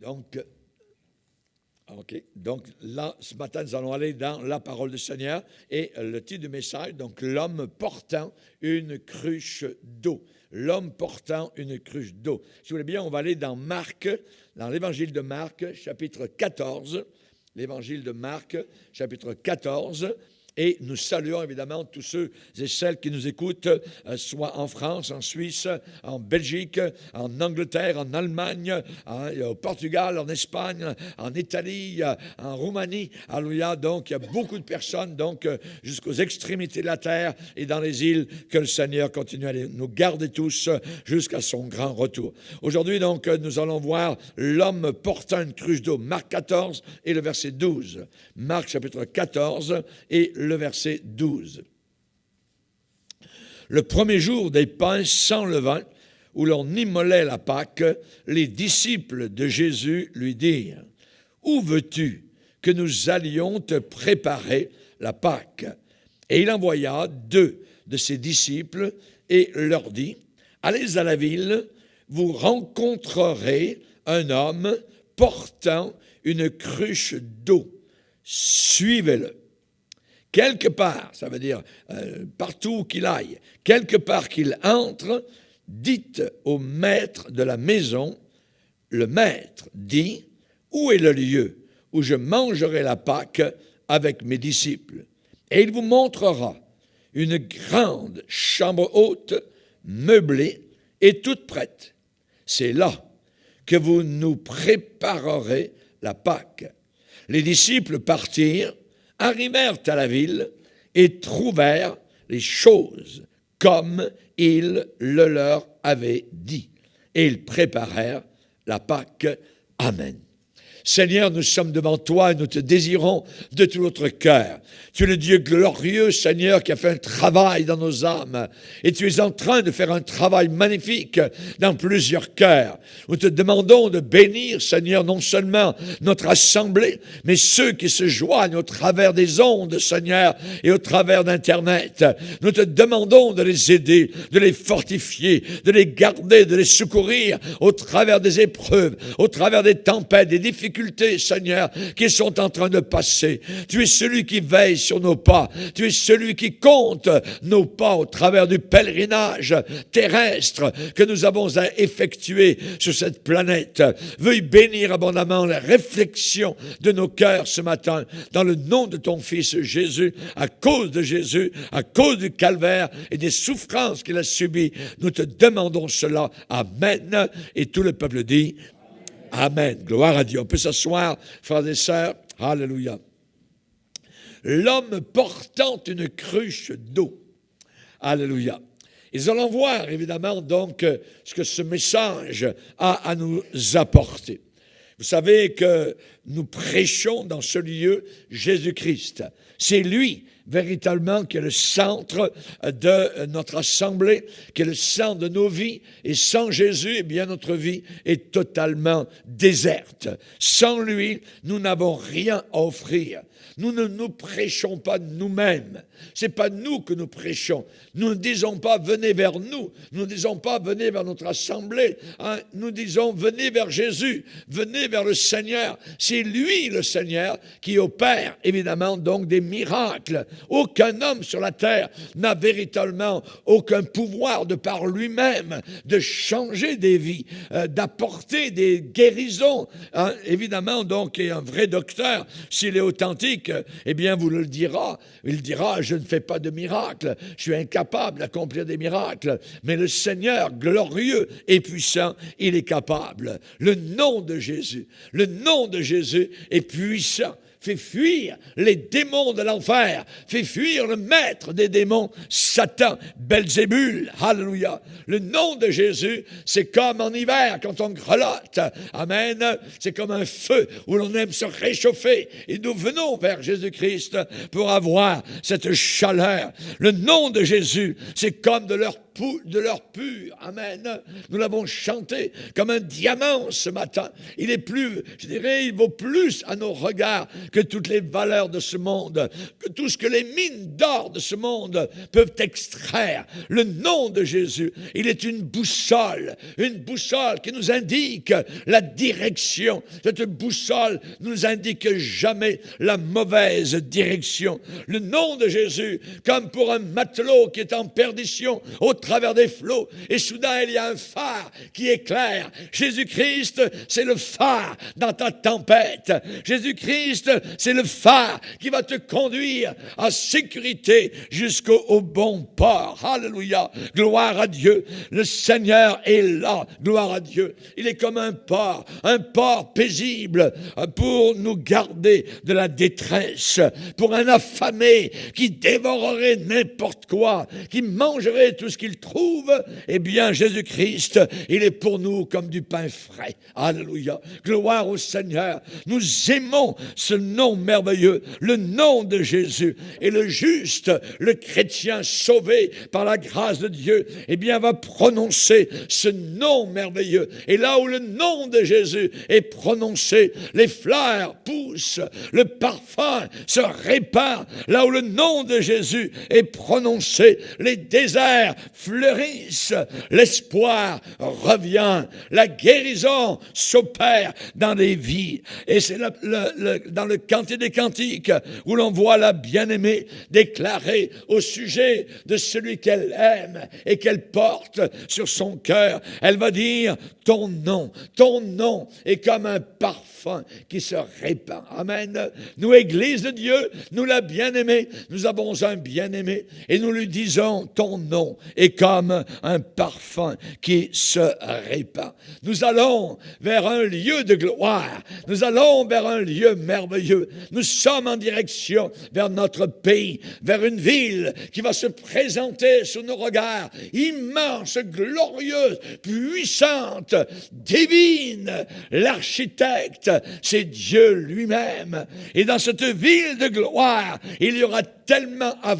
Donc, Donc là, ce matin, nous allons aller dans la parole du Seigneur et le titre du message, donc l'homme portant une cruche d'eau. L'homme portant une cruche d'eau. Si vous voulez bien, on va aller dans Marc, dans l'évangile de Marc, chapitre 14. L'évangile de Marc, chapitre 14. Et nous saluons évidemment tous ceux et celles qui nous écoutent, soit en France, en Suisse, en Belgique, en Angleterre, en Allemagne, au Portugal, en Espagne, en Italie, en Roumanie. Alléluia. Donc, il y a beaucoup de personnes, donc, jusqu'aux extrémités de la terre et dans les îles, que le Seigneur continue à nous garder tous jusqu'à son grand retour. Aujourd'hui, donc, nous allons voir l'homme portant une cruche d'eau. Marc 14 et le verset 12. Marc chapitre 14 et le verset 12. Le premier jour des pains sans levain, où l'on immolait la Pâque, les disciples de Jésus lui dirent : « Où veux-tu que nous allions te préparer la Pâque ?» Et il envoya 2 de ses disciples et leur dit : « Allez à la ville, vous rencontrerez un homme portant une cruche d'eau. Suivez-le. Quelque part, ça veut dire partout qu'il aille, quelque part qu'il entre, dites au maître de la maison, le maître dit, où est le lieu où je mangerai la Pâque avec mes disciples? Et il vous montrera une grande chambre haute, meublée et toute prête. C'est là que vous nous préparerez la Pâque. Les disciples partirent, arrivèrent à la ville et trouvèrent les choses comme il le leur avait dit. Et ils préparèrent la Pâque. Amen. Seigneur, nous sommes devant toi et nous te désirons de tout notre cœur. Tu es le Dieu glorieux, Seigneur, qui a fait un travail dans nos âmes. Et tu es en train de faire un travail magnifique dans plusieurs cœurs. Nous te demandons de bénir, Seigneur, non seulement notre assemblée, mais ceux qui se joignent au travers des ondes, Seigneur, et au travers d'Internet. Nous te demandons de les aider, de les fortifier, de les garder, de les secourir au travers des épreuves, au travers des tempêtes, des difficultés, Seigneur, qui sont en train de passer. Tu es celui qui veille sur nos pas. Tu es celui qui compte nos pas au travers du pèlerinage terrestre que nous avons à effectuer sur cette planète. Veuille bénir abondamment la réflexion de nos cœurs ce matin, dans le nom de ton Fils Jésus, à cause de Jésus, à cause du calvaire et des souffrances qu'il a subies. Nous te demandons cela. Amen. Et tout le peuple dit Amen. Gloire à Dieu. On peut s'asseoir, frères et sœurs. Alléluia. L'homme portant une cruche d'eau. Alléluia. Ils allons voir, évidemment, donc, ce que ce message a à nous apporter. Vous savez que nous prêchons dans ce lieu Jésus-Christ. C'est lui, véritablement, qui est le centre de notre assemblée, qui est le centre de nos vies. Et sans Jésus, eh bien, notre vie est totalement déserte. Sans lui, nous n'avons rien à offrir. Nous ne nous prêchons pas nous-mêmes. Ce n'est pas nous que nous prêchons. Nous ne disons pas « venez vers nous ». Nous ne disons pas « venez vers notre assemblée ». Nous disons « venez vers Jésus ». Venez vers le Seigneur. C'est lui, le Seigneur, qui opère, évidemment, donc des miracles. Aucun homme sur la terre n'a véritablement aucun pouvoir de par lui-même de changer des vies, d'apporter des guérisons. Évidemment, donc, et un vrai docteur, s'il est authentique, eh bien, vous le dira. Il dira, je ne fais pas de miracles. Je suis incapable d'accomplir des miracles. Mais le Seigneur, glorieux et puissant, il est capable. Le nom de Jésus est puissant. Fait fuir les démons de l'enfer, fait fuir le maître des démons, Satan, Belzébul, alléluia. Le nom de Jésus, c'est comme en hiver quand on grelotte, amen, c'est comme un feu où l'on aime se réchauffer et nous venons vers Jésus-Christ pour avoir cette chaleur. Le nom de Jésus, c'est comme de l'or leur pur. Amen. Nous l'avons chanté comme un diamant ce matin. Il est plus, je dirais, il vaut plus à nos regards que toutes les valeurs de ce monde, que tout ce que les mines d'or de ce monde peuvent extraire. Le nom de Jésus, il est une boussole qui nous indique la direction. Cette boussole nous indique jamais la mauvaise direction. Le nom de Jésus, comme pour un matelot qui est en perdition au travers des flots, et soudain il y a un phare qui éclaire. Jésus-Christ, c'est le phare dans ta tempête. Jésus-Christ, c'est le phare qui va te conduire en sécurité jusqu'au bon port. Alléluia, gloire à Dieu. Le Seigneur est là, gloire à Dieu. Il est comme un port paisible pour nous garder de la détresse, pour un affamé qui dévorerait n'importe quoi, qui mangerait tout ce qu'il trouve. Eh bien, Jésus-Christ, il est pour nous comme du pain frais. Alléluia, gloire au Seigneur. Nous aimons ce nom merveilleux, le nom de Jésus. Et le juste, le chrétien sauvé par la grâce de Dieu, eh bien, va prononcer ce nom merveilleux. Et là où le nom de Jésus est prononcé, les fleurs poussent, le parfum se répand. Là où le nom de Jésus est prononcé, les déserts fleurissent, l'espoir revient, la guérison s'opère dans les vies. Et c'est dans le Cantique des Cantiques où l'on voit la bien-aimée déclarer au sujet de celui qu'elle aime et qu'elle porte sur son cœur. Elle va dire, ton nom est comme un parfum qui se répand. Amen. Nous, Église de Dieu, nous la bien-aimée, nous avons un bien-aimé et nous lui disons, ton nom est comme un parfum qui se répand. Nous allons vers un lieu de gloire. Nous allons vers un lieu merveilleux. Nous sommes en direction vers notre pays, vers une ville qui va se présenter sous nos regards, immense, glorieuse, puissante, divine. L'architecte, c'est Dieu lui-même. Et dans cette ville de gloire, il y aura tellement à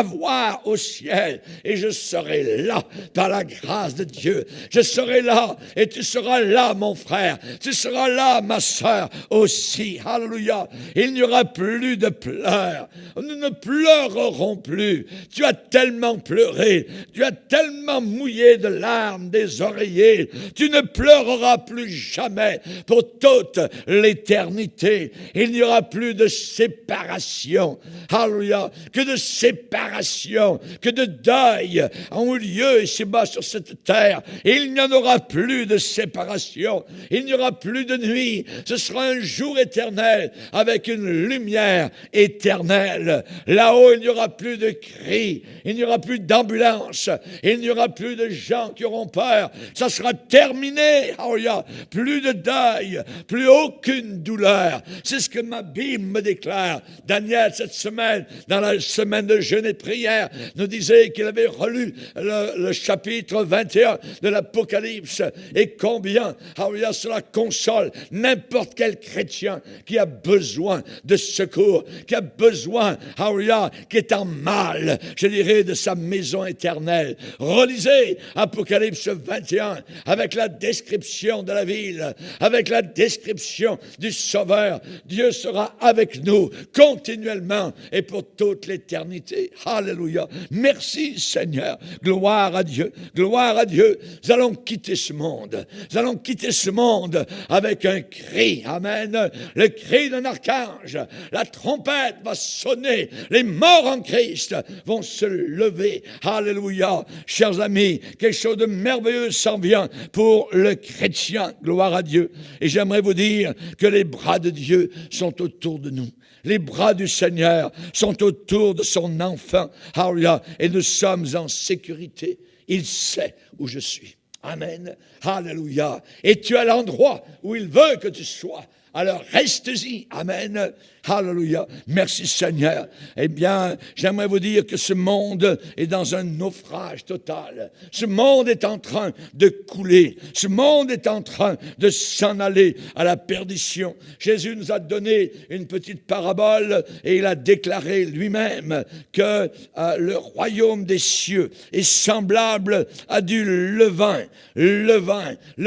voir au ciel. Et je serai là par la grâce de Dieu. Je serai là et tu seras là, mon frère. Tu seras là, ma sœur, aussi. Alléluia. Il n'y aura plus de pleurs. Nous ne pleurerons plus. Tu as tellement pleuré. Tu as tellement mouillé de larmes des oreillers. Tu ne pleureras plus jamais pour toute l'éternité. Il n'y aura plus de séparation. Alléluia. Que de séparation, que de deuil ont eu lieu ici-bas sur cette terre. Et il n'y en aura plus de séparation. Il n'y aura plus de nuit. Ce sera un jour éternel avec une lumière éternelle. Là-haut, il n'y aura plus de cris. Il n'y aura plus d'ambulances. Il n'y aura plus de gens qui auront peur. Ça sera terminé. Alléluia. Plus de deuil. Plus aucune douleur. C'est ce que ma Bible me déclare. Daniel, cette semaine, dans la semaine de jeûne et de prière, nous disait qu'il avait relu le chapitre 21 de l'Apocalypse et combien, alléluia, cela console n'importe quel chrétien qui a besoin de secours, qui a besoin, alléluia, qui est en mal, je dirais, de sa maison éternelle. Relisez Apocalypse 21 avec la description de la ville, avec la description du Sauveur. Dieu sera avec nous continuellement et pour toute l'éternité. Alléluia. Merci Seigneur. Gloire à Dieu. Gloire à Dieu. Nous allons quitter ce monde. Nous allons quitter ce monde avec un cri. Amen. Le cri d'un archange. La trompette va sonner. Les morts en Christ vont se lever. Alléluia. Chers amis, quelque chose de merveilleux s'en vient pour le chrétien. Gloire à Dieu. Et j'aimerais vous dire que les bras de Dieu sont autour de nous. Les bras du Seigneur sont autour de son enfant. Alléluia. Et nous sommes en sécurité. Il sait où je suis. Amen. Alléluia. Et tu es à l'endroit où il veut que tu sois. alors restez-y. Amen. Alléluia. Merci Seigneur. Eh bien, j'aimerais vous dire que ce monde est dans un naufrage total. Ce monde est en train de couler. Ce monde est en train de s'en aller à la perdition. Jésus nous a donné une petite parabole et il a déclaré lui-même que le royaume des cieux est semblable à du levain. Le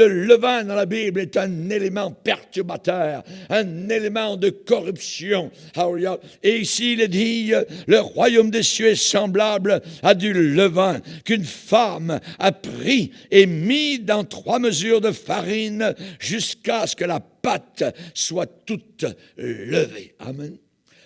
levain dans la Bible est un élément perturbateur, un élément de corruption. Et ici, il est dit, le royaume des cieux est semblable à du levain qu'une femme a pris et mis dans 3 mesures de farine jusqu'à ce que la pâte soit toute levée. Amen.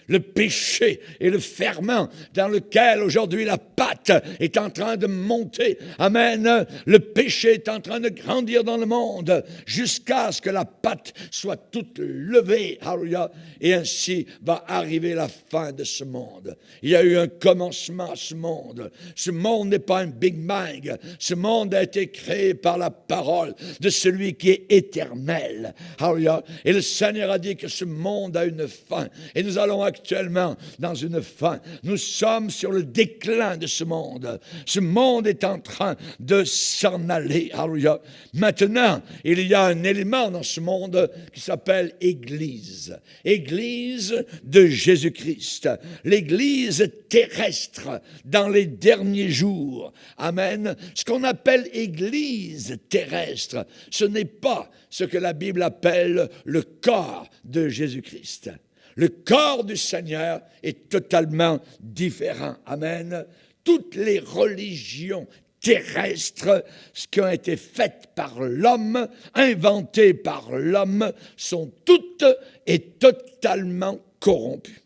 Le péché et le ferment dans lequel aujourd'hui la pâte est en train de monter. Amen. Le péché est en train de grandir dans le monde jusqu'à ce que la pâte soit toute levée. Alléluia. Et ainsi va arriver la fin de ce monde. Il y a eu un commencement à ce monde. Ce monde n'est pas un Big Bang. Ce monde a été créé par la parole de celui qui est éternel. Alléluia. Et le Seigneur a dit que ce monde a une fin. Et nous allons actuellement dans une fin. Nous sommes sur le déclin de ce monde. Ce monde est en train de s'en aller. Alléluia. Maintenant, il y a un élément dans ce monde qui s'appelle Église. Église de Jésus-Christ. L'Église terrestre dans les derniers jours. Amen. Ce qu'on appelle Église terrestre, ce n'est pas ce que la Bible appelle le corps de Jésus-Christ. Le corps du Seigneur est totalement différent. Amen. Toutes les religions terrestres, ce qui ont été faites par l'homme, inventées par l'homme, sont toutes et totalement corrompues.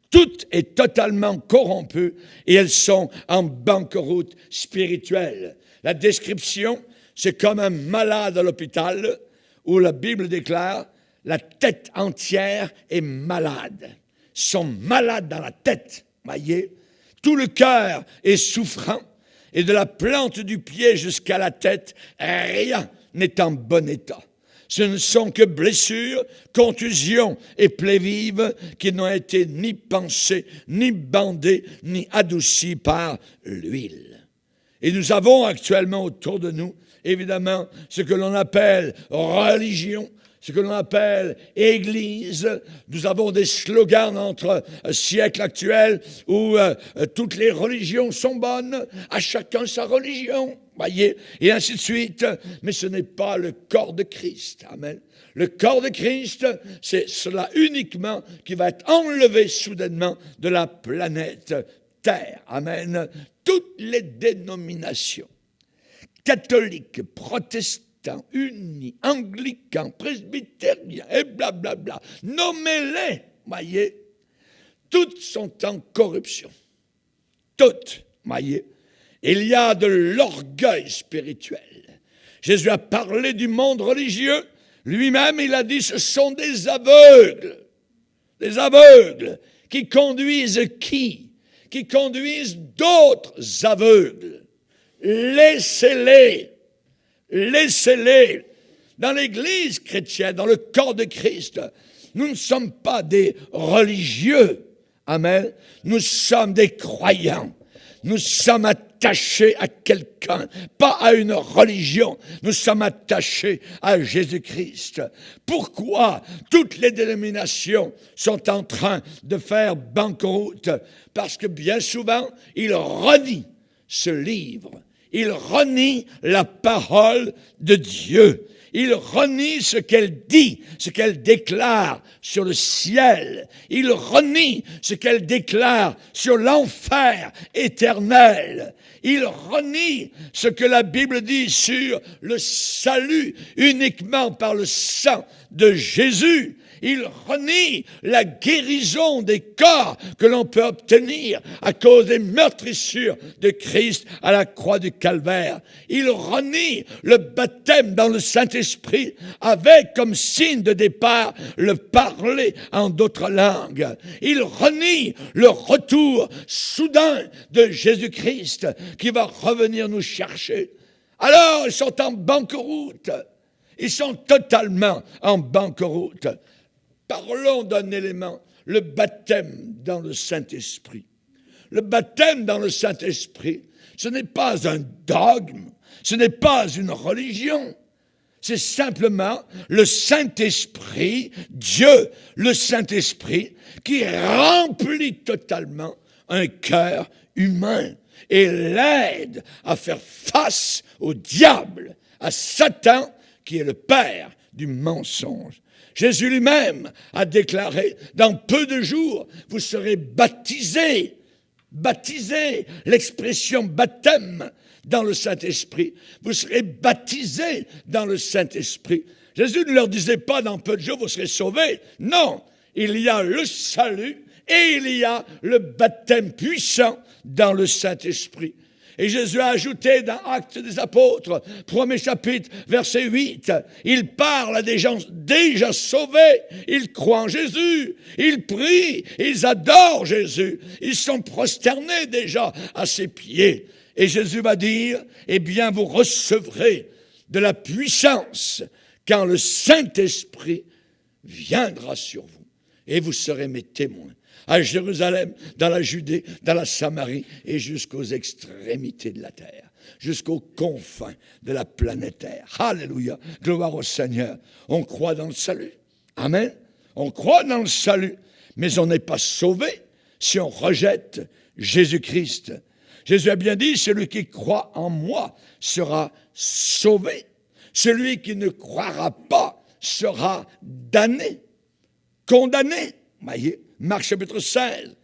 Toutes est totalement corrompues et elles sont en banqueroute spirituelle. La description, c'est comme un malade à l'hôpital où la Bible déclare la tête entière est malade. Ils sont malades dans la tête, voyez. Tout le cœur est souffrant et de la plante du pied jusqu'à la tête, rien n'est en bon état. Ce ne sont que blessures, contusions et plaies vives qui n'ont été ni pansées, ni bandées, ni adoucies par l'huile. Et nous avons actuellement autour de nous, évidemment, ce que l'on appelle religion, ce que l'on appelle Église. Nous avons des slogans dans notre siècle actuel où toutes les religions sont bonnes, à chacun sa religion, voyez, et ainsi de suite. Mais ce n'est pas le corps de Christ. Amen. Le corps de Christ, c'est cela uniquement qui va être enlevé soudainement de la planète Terre. Amen. Toutes les dénominations, catholiques, protestants, unis, anglicans, presbytériens, et blablabla. Nommez-les, voyez. Toutes sont en corruption. Toutes, voyez. Il y a de l'orgueil spirituel. Jésus a parlé du monde religieux. Lui-même, il a dit, ce sont des aveugles. Des aveugles qui conduisent qui? Qui conduisent d'autres aveugles. Laissez-les. Laissez-les. Dans l'Église chrétienne, dans le corps de Christ, nous ne sommes pas des religieux. Amen. Nous sommes des croyants. Nous sommes attachés à quelqu'un, pas à une religion. Nous sommes attachés à Jésus-Christ. Pourquoi toutes les dénominations sont en train de faire banqueroute? Parce que bien souvent, ils renient ce livre. Ils renient la parole de Dieu. Ils renient ce qu'elle dit, ce qu'elle déclare sur le ciel. Ils renient ce qu'elle déclare sur l'enfer éternel. Ils renient ce que la Bible dit sur le salut uniquement par le sang de Jésus. Il renie la guérison des corps que l'on peut obtenir à cause des meurtrissures de Christ à la croix du Calvaire. Il renie le baptême dans le Saint-Esprit avec comme signe de départ le parler en d'autres langues. Il renie le retour soudain de Jésus-Christ qui va revenir nous chercher. Alors, ils sont en banqueroute. Ils sont totalement en banqueroute. Parlons d'un élément, le baptême dans le Saint-Esprit. Le baptême dans le Saint-Esprit, ce n'est pas un dogme, ce n'est pas une religion. C'est simplement le Saint-Esprit, Dieu, le Saint-Esprit, qui remplit totalement un cœur humain et l'aide à faire face au diable, à Satan, qui est le père du mensonge. Jésus lui-même a déclaré, dans peu de jours, vous serez baptisés. Baptisés, l'expression baptême dans le Saint-Esprit. Vous serez baptisés dans le Saint-Esprit. Jésus ne leur disait pas, dans peu de jours, vous serez sauvés. Non, il y a le salut et il y a le baptême puissant dans le Saint-Esprit. Et Jésus a ajouté dans Actes des Apôtres, 1er chapitre, verset 8, il parle à des gens déjà sauvés, ils croient en Jésus, ils prient, ils adorent Jésus, ils sont prosternés déjà à ses pieds. Et Jésus va dire, eh bien vous recevrez de la puissance quand le Saint-Esprit viendra sur vous et vous serez mes témoins. À Jérusalem, dans la Judée, dans la Samarie et jusqu'aux extrémités de la terre, jusqu'aux confins de la planète Terre. Alléluia, gloire au Seigneur. On croit dans le salut. Amen. On croit dans le salut, mais on n'est pas sauvé si on rejette Jésus-Christ. Jésus a bien dit, celui qui croit en moi sera sauvé. Celui qui ne croira pas sera damné, condamné. Voyez, Marc chapitre 16,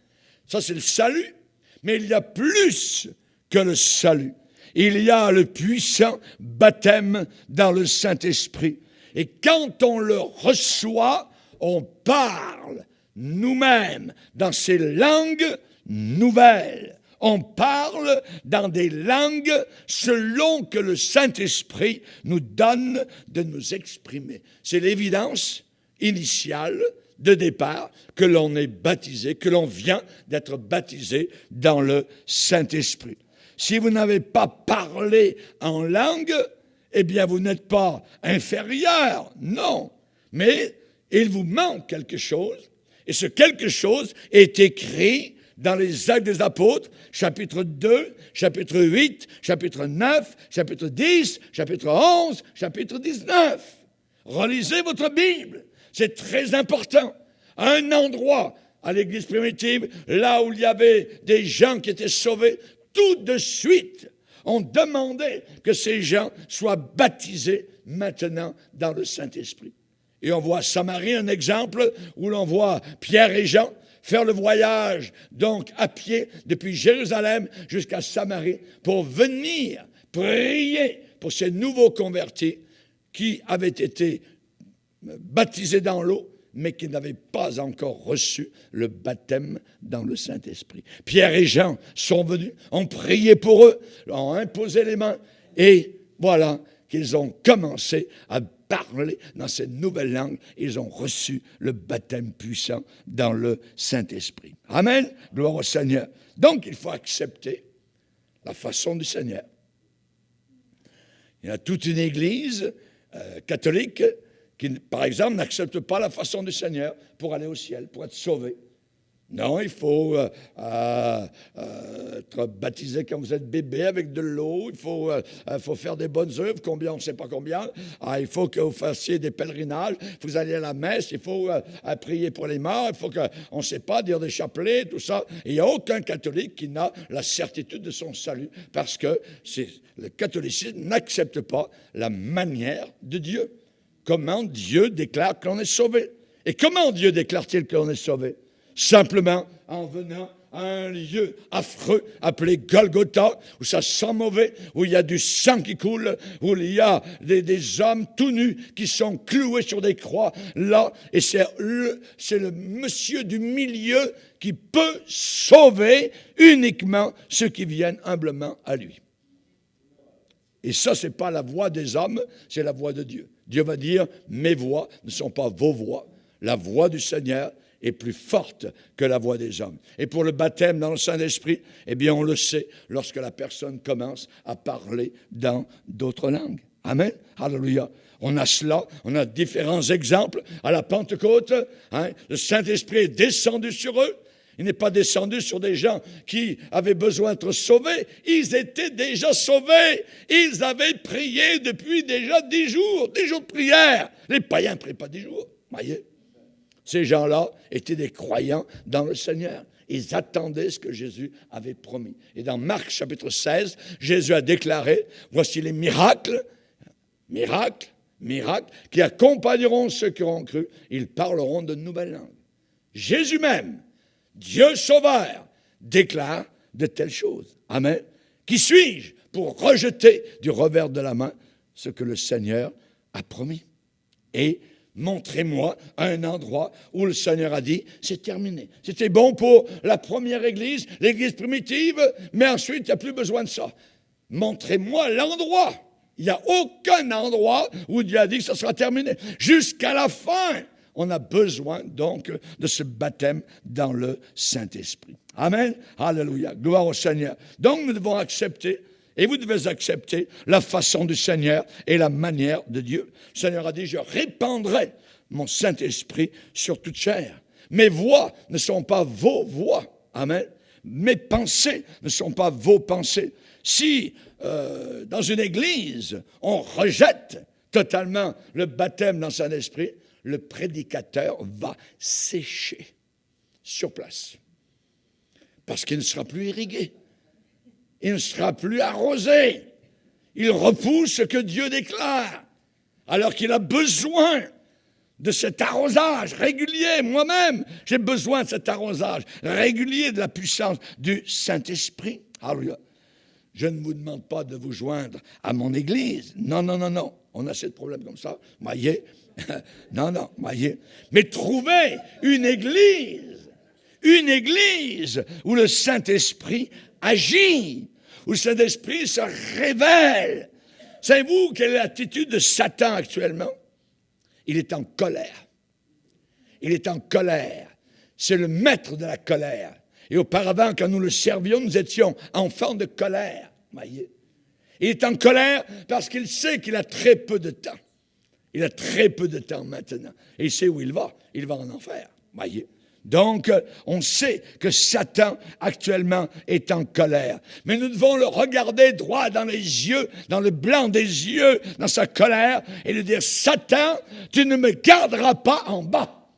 ça c'est le salut, mais il y a plus que le salut. Il y a le puissant baptême dans le Saint-Esprit. Et quand on le reçoit, on parle nous-mêmes dans ces langues nouvelles. On parle dans des langues selon que le Saint-Esprit nous donne de nous exprimer. C'est l'évidence initiale de départ, que l'on est baptisé, que l'on vient d'être baptisé dans le Saint-Esprit. Si vous n'avez pas parlé en langue, eh bien vous n'êtes pas inférieur, non. Mais il vous manque quelque chose, et ce quelque chose est écrit dans les Actes des Apôtres, chapitre 2, chapitre 8, chapitre 9, chapitre 10, chapitre 11, chapitre 19. Relisez votre Bible. C'est très important. À un endroit, à l'Église primitive, là où il y avait des gens qui étaient sauvés, tout de suite, on demandait que ces gens soient baptisés maintenant dans le Saint-Esprit. Et on voit à Samarie un exemple où l'on voit Pierre et Jean faire le voyage, donc à pied, depuis Jérusalem jusqu'à Samarie, pour venir prier pour ces nouveaux convertis qui avaient été baptisés dans l'eau, mais qui n'avaient pas encore reçu le baptême dans le Saint-Esprit. Pierre et Jean sont venus, ont prié pour eux, ont imposé les mains, et voilà qu'ils ont commencé à parler dans cette nouvelle langue. Ils ont reçu le baptême puissant dans le Saint-Esprit. Amen, gloire au Seigneur. Donc, il faut accepter la façon du Seigneur. Il y a toute une église catholique qui, par exemple, n'accepte pas la façon du Seigneur pour aller au ciel, pour être sauvé. Non, il faut être baptisé quand vous êtes bébé avec de l'eau. Il faut faire des bonnes œuvres, combien, on ne sait pas combien. Il faut que vous fassiez des pèlerinages. Il faut que vous alliez à la messe. Il faut prier pour les morts. Il faut qu'on ne sait pas dire des chapelets, tout ça. Et il n'y a aucun catholique qui n'a la certitude de son salut parce que le catholicisme n'accepte pas la manière de Dieu. Comment Dieu déclare qu'on est sauvé? Et comment Dieu déclare-t-il qu'on est sauvé? Simplement en venant à un lieu affreux appelé Golgotha, où ça sent mauvais, où il y a du sang qui coule, où il y a des hommes tout nus qui sont cloués sur des croix là, et c'est le monsieur du milieu qui peut sauver uniquement ceux qui viennent humblement à lui. Et ça, ce n'est pas la voix des hommes, c'est la voix de Dieu. Dieu va dire, mes voix ne sont pas vos voix. La voix du Seigneur est plus forte que la voix des hommes. Et pour le baptême dans le Saint-Esprit, eh bien, on le sait lorsque la personne commence à parler dans d'autres langues. Amen. Alléluia. On a cela, on a différents exemples. À la Pentecôte, le Saint-Esprit est descendu sur eux. Il n'est pas descendu sur des gens qui avaient besoin d'être sauvés. Ils étaient déjà sauvés. Ils avaient prié depuis déjà 10 jours de prière. Les païens ne prient pas 10 jours, voyez. Ces gens-là étaient des croyants dans le Seigneur. Ils attendaient ce que Jésus avait promis. Et dans Marc chapitre 16, Jésus a déclaré, voici les miracles, qui accompagneront ceux qui auront cru. Ils parleront de nouvelles langues. Jésus même, Dieu sauveur, déclare de telles choses. Amen. Qui suis-je pour rejeter du revers de la main ce que le Seigneur a promis? Et montrez-moi un endroit où le Seigneur a dit, c'est terminé. C'était bon pour la première église, l'église primitive, mais ensuite, il n'y a plus besoin de ça. Montrez-moi l'endroit. Il n'y a aucun endroit où Dieu a dit que ça sera terminé. Jusqu'à la fin, on a besoin donc de ce baptême dans le Saint-Esprit. Amen. Alléluia. Gloire au Seigneur. Donc, nous devons accepter, et vous devez accepter la façon du Seigneur et la manière de Dieu. Le Seigneur a dit, je répandrai mon Saint-Esprit sur toute chair. Mes voix ne sont pas vos voix. Amen. Mes pensées ne sont pas vos pensées. Si, dans une église, on rejette totalement le baptême dans le Saint-Esprit, le prédicateur va sécher sur place. Parce qu'il ne sera plus irrigué. Il ne sera plus arrosé. Il repousse ce que Dieu déclare. Alors qu'il a besoin de cet arrosage régulier. Moi-même, j'ai besoin de cet arrosage régulier de la puissance du Saint-Esprit. Alléluia. Je ne vous demande pas de vous joindre à mon église. Non. On a assez de problèmes comme ça. Voyez. Non, voyez. Mais trouvez une église où le Saint-Esprit agit, où le Saint-Esprit se révèle. Savez-vous quelle est l'attitude de Satan actuellement? Il est en colère. Il est en colère. C'est le maître de la colère. Et auparavant, quand nous le servions, nous étions enfants de colère. Voyez. Il est en colère parce qu'il sait qu'il a très peu de temps. Il a très peu de temps maintenant. Et il sait où il va. Il va en enfer. Voyez. Donc, on sait que Satan, actuellement, est en colère. Mais nous devons le regarder droit dans les yeux, dans le blanc des yeux, dans sa colère, et lui dire, Satan, tu ne me garderas pas en bas.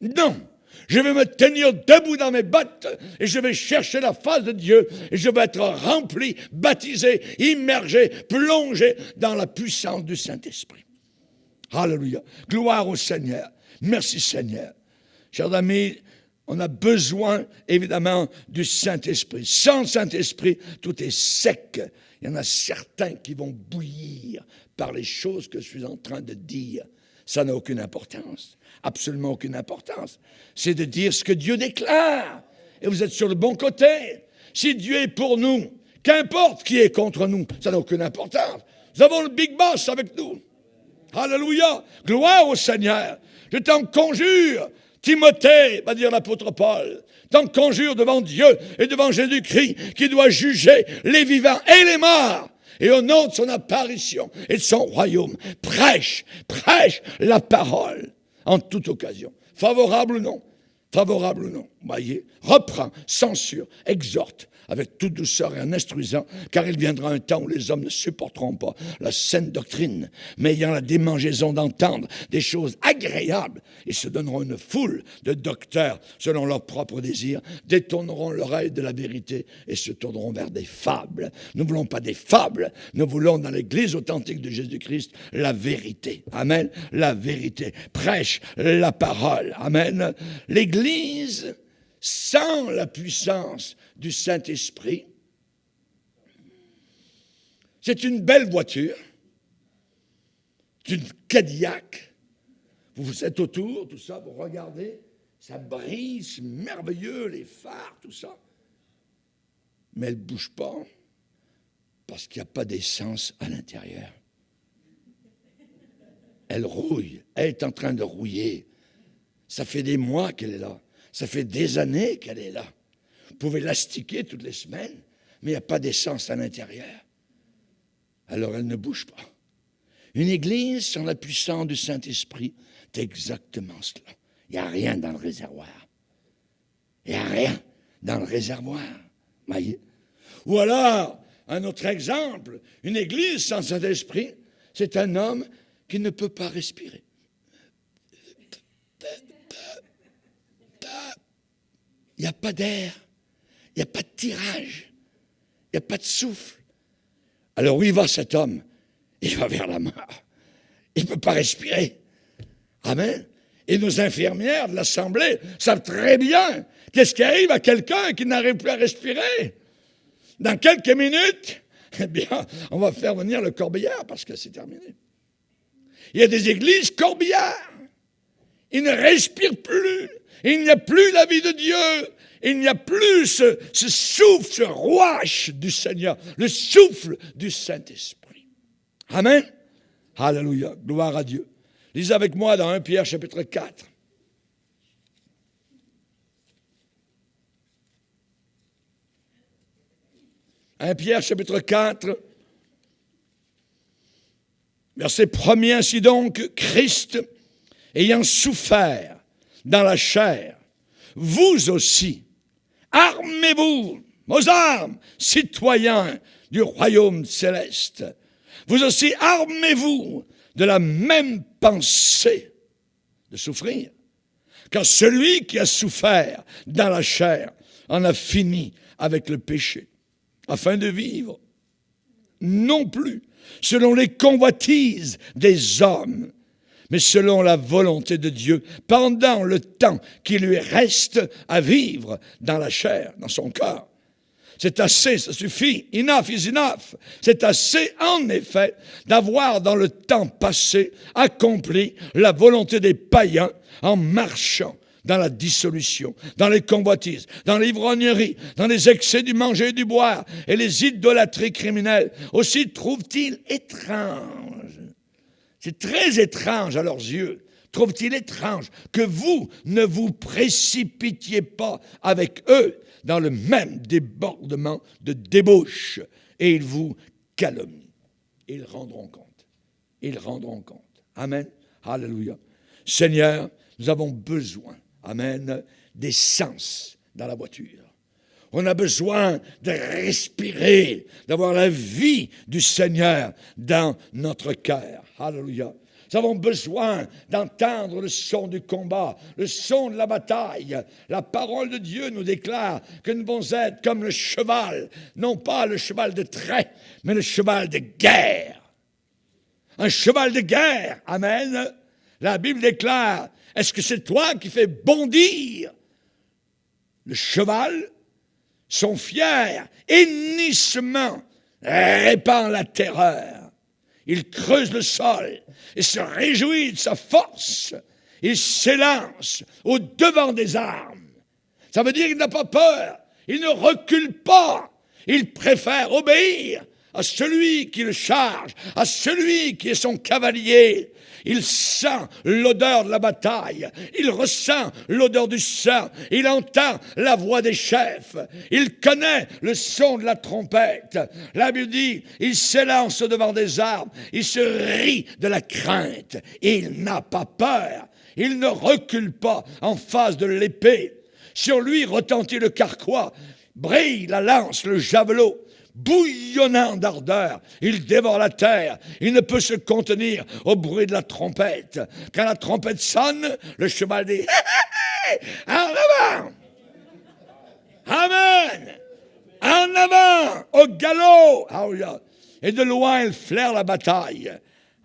Non. Je vais me tenir debout dans mes bottes et je vais chercher la face de Dieu et je vais être rempli, baptisé, immergé, plongé dans la puissance du Saint-Esprit. Alléluia. Gloire au Seigneur. Merci Seigneur. Chers amis, on a besoin évidemment du Saint-Esprit. Sans le Saint-Esprit, tout est sec. Il y en a certains qui vont bouillir par les choses que je suis en train de dire. Ça n'a aucune importance. Absolument aucune importance. C'est de dire ce que Dieu déclare. Et vous êtes sur le bon côté. Si Dieu est pour nous, qu'importe qui est contre nous, ça n'a aucune importance. Nous avons le Big Boss avec nous. Alléluia. Gloire au Seigneur. Je t'en conjure, Timothée, va dire l'apôtre Paul, t'en conjure devant Dieu et devant Jésus-Christ qui doit juger les vivants et les morts. Et au nom de son apparition et de son royaume, prêche la parole en toute occasion. Favorable ou non, voyez, reprend, censure, exhorte, avec toute douceur et en instruisant, car il viendra un temps où les hommes ne supporteront pas la saine doctrine, mais ayant la démangeaison d'entendre des choses agréables, ils se donneront une foule de docteurs selon leurs propres désirs, détourneront l'oreille de la vérité et se tourneront vers des fables. Nous ne voulons pas des fables, nous voulons dans l'Église authentique de Jésus-Christ la vérité. Amen. La vérité. Prêche la parole. Amen. L'Église, sans la puissance du Saint-Esprit, c'est une belle voiture, c'est une Cadillac. Vous êtes autour, tout ça, vous regardez, ça brille, c'est merveilleux, les phares, tout ça. Mais elle ne bouge pas parce qu'il n'y a pas d'essence à l'intérieur. Elle rouille, elle est en train de rouiller. Ça fait des mois qu'elle est là. Ça fait des années qu'elle est là. Vous pouvez l'astiquer toutes les semaines, mais il n'y a pas d'essence à l'intérieur. Alors elle ne bouge pas. Une église sans la puissance du Saint-Esprit, c'est exactement cela. Il n'y a rien dans le réservoir. Il n'y a rien dans le réservoir. Voyez? Ou alors, un autre exemple, une église sans Saint-Esprit, c'est un homme qui ne peut pas respirer. Il n'y a pas d'air, il n'y a pas de tirage, il n'y a pas de souffle. Alors où il va cet homme? Il va vers la mort. Il ne peut pas respirer. Amen. Et nos infirmières de l'Assemblée savent très bien qu'est-ce qui arrive à quelqu'un qui n'arrive plus à respirer. Dans quelques minutes, eh bien, on va faire venir le corbillard parce que c'est terminé. Il y a des églises corbillards. Ils ne respirent plus. Il n'y a plus la vie de Dieu. Il n'y a plus ce souffle, ce rouage du Seigneur, le souffle du Saint-Esprit. Amen. Alléluia. Gloire à Dieu. Lisez avec moi dans 1 Pierre chapitre 4. 1 Pierre chapitre 4, verset 1er, ainsi donc, Christ, ayant souffert dans la chair, vous aussi, armez-vous, aux armes, citoyens du royaume céleste. Vous aussi, armez-vous de la même pensée de souffrir, car celui qui a souffert dans la chair en a fini avec le péché, afin de vivre, non plus selon les convoitises des hommes, mais selon la volonté de Dieu, pendant le temps qui lui reste à vivre dans la chair, dans son corps. C'est assez, ça suffit. Enough is enough. C'est assez, en effet, d'avoir dans le temps passé accompli la volonté des païens en marchant dans la dissolution, dans les convoitises, dans l'ivrognerie, dans les excès du manger et du boire et les idolâtries criminelles. Aussi trouvent-ils étrange, c'est très étrange à leurs yeux, trouvent-ils étrange que vous ne vous précipitiez pas avec eux dans le même débordement de débauche, et ils vous calomnient. Ils rendront compte. Ils rendront compte. Amen. Alléluia. Seigneur, nous avons besoin, amen, d'essence dans la voiture. On a besoin de respirer, d'avoir la vie du Seigneur dans notre cœur. Alléluia. Nous avons besoin d'entendre le son du combat, le son de la bataille. La parole de Dieu nous déclare que nous devons être comme le cheval, non pas le cheval de trait, mais le cheval de guerre. Un cheval de guerre, amen. La Bible déclare, est-ce que c'est toi qui fais bondir le cheval? Son fier hennissement répand la terreur. Il creuse le sol et se réjouit de sa force. Il s'élance au-devant des armes. Ça veut dire qu'il n'a pas peur. Il ne recule pas. Il préfère obéir à celui qui le charge, à celui qui est son cavalier. Il sent l'odeur de la bataille. Il ressent l'odeur du sang. Il entend la voix des chefs. Il connaît le son de la trompette. La Bible dit, il s'élance devant des armes. Il se rit de la crainte. Il n'a pas peur. Il ne recule pas en face de l'épée. Sur lui retentit le carquois. Brille la lance, le javelot. Bouillonnant d'ardeur, il dévore la terre. Il ne peut se contenir au bruit de la trompette. Quand la trompette sonne, le cheval dit « En avant !» Amen. En avant, au galop. Et de loin, il flaire la bataille.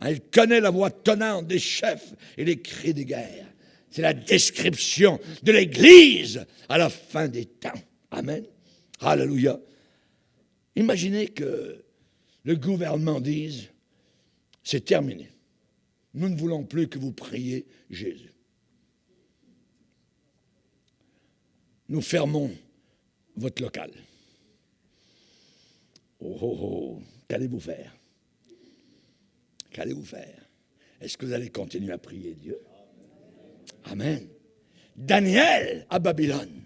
Il connaît la voix tonnante des chefs et les cris de guerre. C'est la description de l'Église à la fin des temps. Amen. Alléluia. Imaginez que le gouvernement dise, c'est terminé. Nous ne voulons plus que vous priez Jésus. Nous fermons votre local. Oh, qu'allez-vous faire? Qu'allez-vous faire? Est-ce que vous allez continuer à prier Dieu? Amen. Daniel, à Babylone,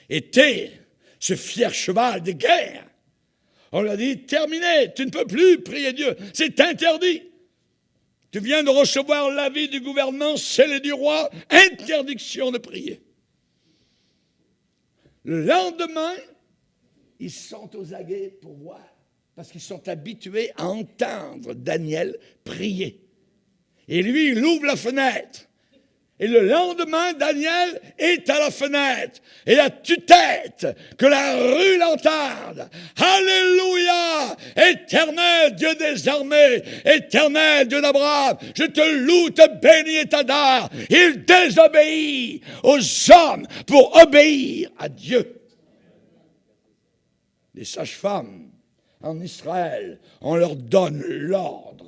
était ce fier cheval de guerre. On lui a dit, terminé, tu ne peux plus prier Dieu, c'est interdit. Tu viens de recevoir l'avis du gouvernement, scellé du roi, interdiction de prier. Le lendemain, ils sont aux aguets pour voir, parce qu'ils sont habitués à entendre Daniel prier. Et lui, il ouvre la fenêtre. Et le lendemain, Daniel est à la fenêtre. Et à tue-tête que la rue l'entende. Alléluia! Éternel Dieu des armées, éternel Dieu d'Abraham, je te loue, te bénis et t'adore. Il désobéit aux hommes pour obéir à Dieu. Les sages-femmes en Israël, on leur donne l'ordre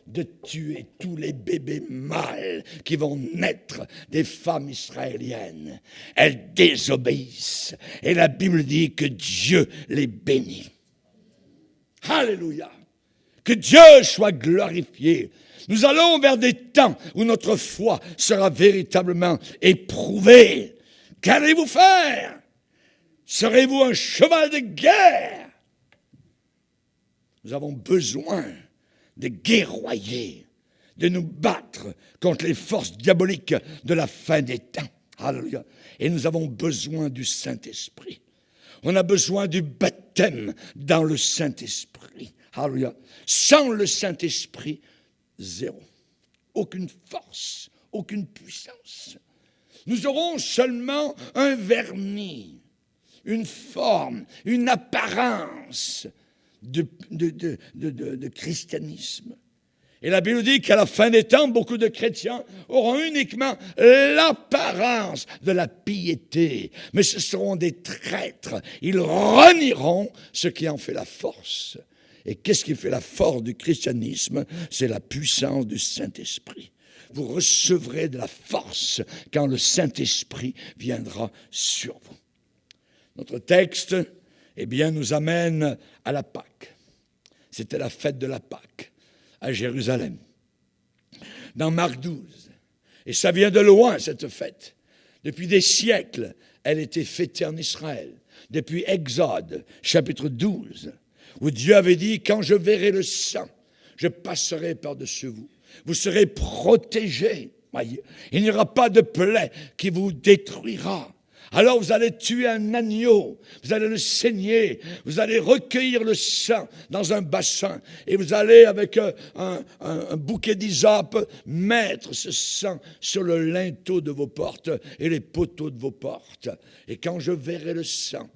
de tuer tous les bébés mâles qui vont naître des femmes israéliennes. Elles désobéissent. Et la Bible dit que Dieu les bénit. Alléluia! Que Dieu soit glorifié. Nous allons vers des temps où notre foi sera véritablement éprouvée. Qu'allez-vous faire? Serez-vous un cheval de guerre? Nous avons besoin de guerroyer, de nous battre contre les forces diaboliques de la fin des temps. Alléluia. Et nous avons besoin du Saint-Esprit. On a besoin du baptême dans le Saint-Esprit. Alléluia. Sans le Saint-Esprit, zéro. Aucune force, aucune puissance. Nous aurons seulement un vernis, une forme, une apparence de christianisme. Et la Bible dit qu'à la fin des temps, beaucoup de chrétiens auront uniquement l'apparence de la piété. Mais ce seront des traîtres. Ils renieront ce qui en fait la force. Et qu'est-ce qui fait la force du christianisme? C'est la puissance du Saint-Esprit. Vous recevrez de la force quand le Saint-Esprit viendra sur vous. Notre texte, nous amène à la Pâque. C'était la fête de la Pâque à Jérusalem, dans Marc 12. Et ça vient de loin, cette fête. Depuis des siècles, elle était fêtée en Israël. Depuis Exode, chapitre 12, où Dieu avait dit, quand je verrai le sang, je passerai par-dessus vous. Vous serez protégés. Il n'y aura pas de plaie qui vous détruira. Alors vous allez tuer un agneau, vous allez le saigner, vous allez recueillir le sang dans un bassin et vous allez avec un bouquet d'hysope mettre ce sang sur le linteau de vos portes et les poteaux de vos portes. Et quand je verrai le sang,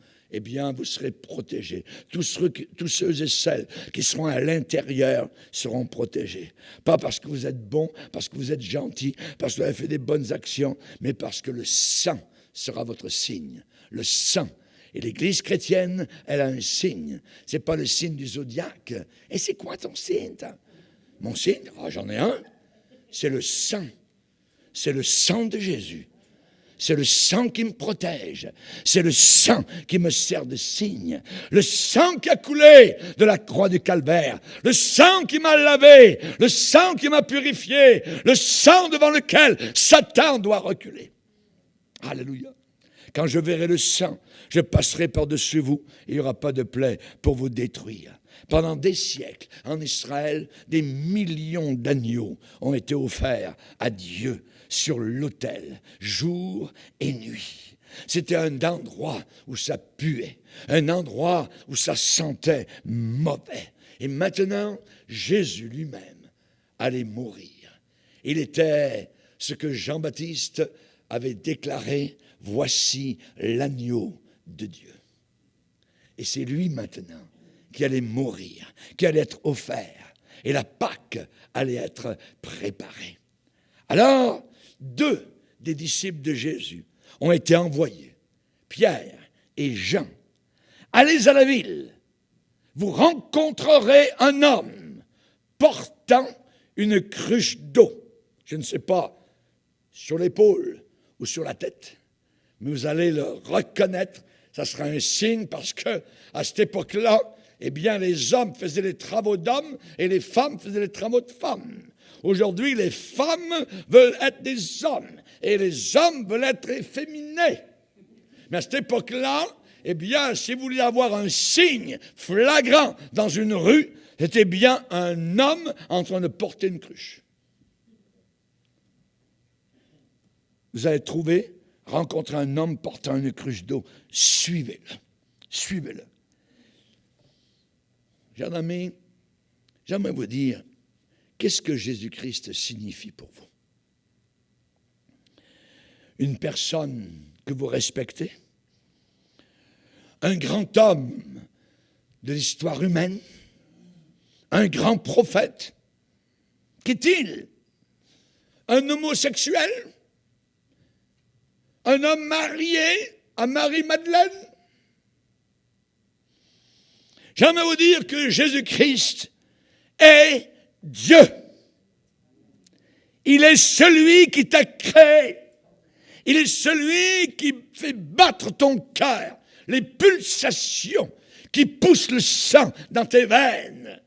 vous serez protégés. Tous ceux et celles qui seront à l'intérieur seront protégés. Pas parce que vous êtes bons, parce que vous êtes gentils, parce que vous avez fait des bonnes actions, mais parce que le sang sera votre signe. Le sang. Et l'Église chrétienne, elle a un signe. C'est pas le signe du zodiaque. Et c'est quoi ton signe? Mon signe? J'en ai un. C'est le sang. C'est le sang de Jésus. C'est le sang qui me protège. C'est le sang qui me sert de signe. Le sang qui a coulé de la croix du Calvaire. Le sang qui m'a lavé. Le sang qui m'a purifié. Le sang devant lequel Satan doit reculer. Alléluia. Quand je verrai le sang, je passerai par-dessus vous. Il n'y aura pas de plaie pour vous détruire. Pendant des siècles, en Israël, des millions d'agneaux ont été offerts à Dieu sur l'autel, jour et nuit. C'était un endroit où ça puait, un endroit où ça sentait mauvais. Et maintenant, Jésus lui-même allait mourir. Il était ce que Jean-Baptiste avait déclaré, voici l'agneau de Dieu. Et c'est lui maintenant qui allait mourir, qui allait être offert. Et la Pâque allait être préparée. Alors, 2 des disciples de Jésus ont été envoyés, Pierre et Jean. Allez à la ville, vous rencontrerez un homme portant une cruche d'eau. Je ne sais pas, sur l'épaule ou sur la tête. Mais vous allez le reconnaître. Ça sera un signe parce que à cette époque-là, les hommes faisaient les travaux d'hommes et les femmes faisaient les travaux de femmes. Aujourd'hui, les femmes veulent être des hommes et les hommes veulent être efféminés. Mais à cette époque-là, si vous vouliez avoir un signe flagrant dans une rue, c'était bien un homme en train de porter une cruche. vous allez rencontrer un homme portant une cruche d'eau. Suivez-le. Suivez-le. Chers amis, j'aimerais vous dire, qu'est-ce que Jésus-Christ signifie pour vous? Une personne que vous respectez? Un grand homme de l'histoire humaine? Un grand prophète? Qu'est-il? Un homosexuel? Un homme marié à Marie-Madeleine? J'aimerais vous dire que Jésus-Christ est Dieu. Il est celui qui t'a créé. Il est celui qui fait battre ton cœur, les pulsations qui poussent le sang dans tes veines.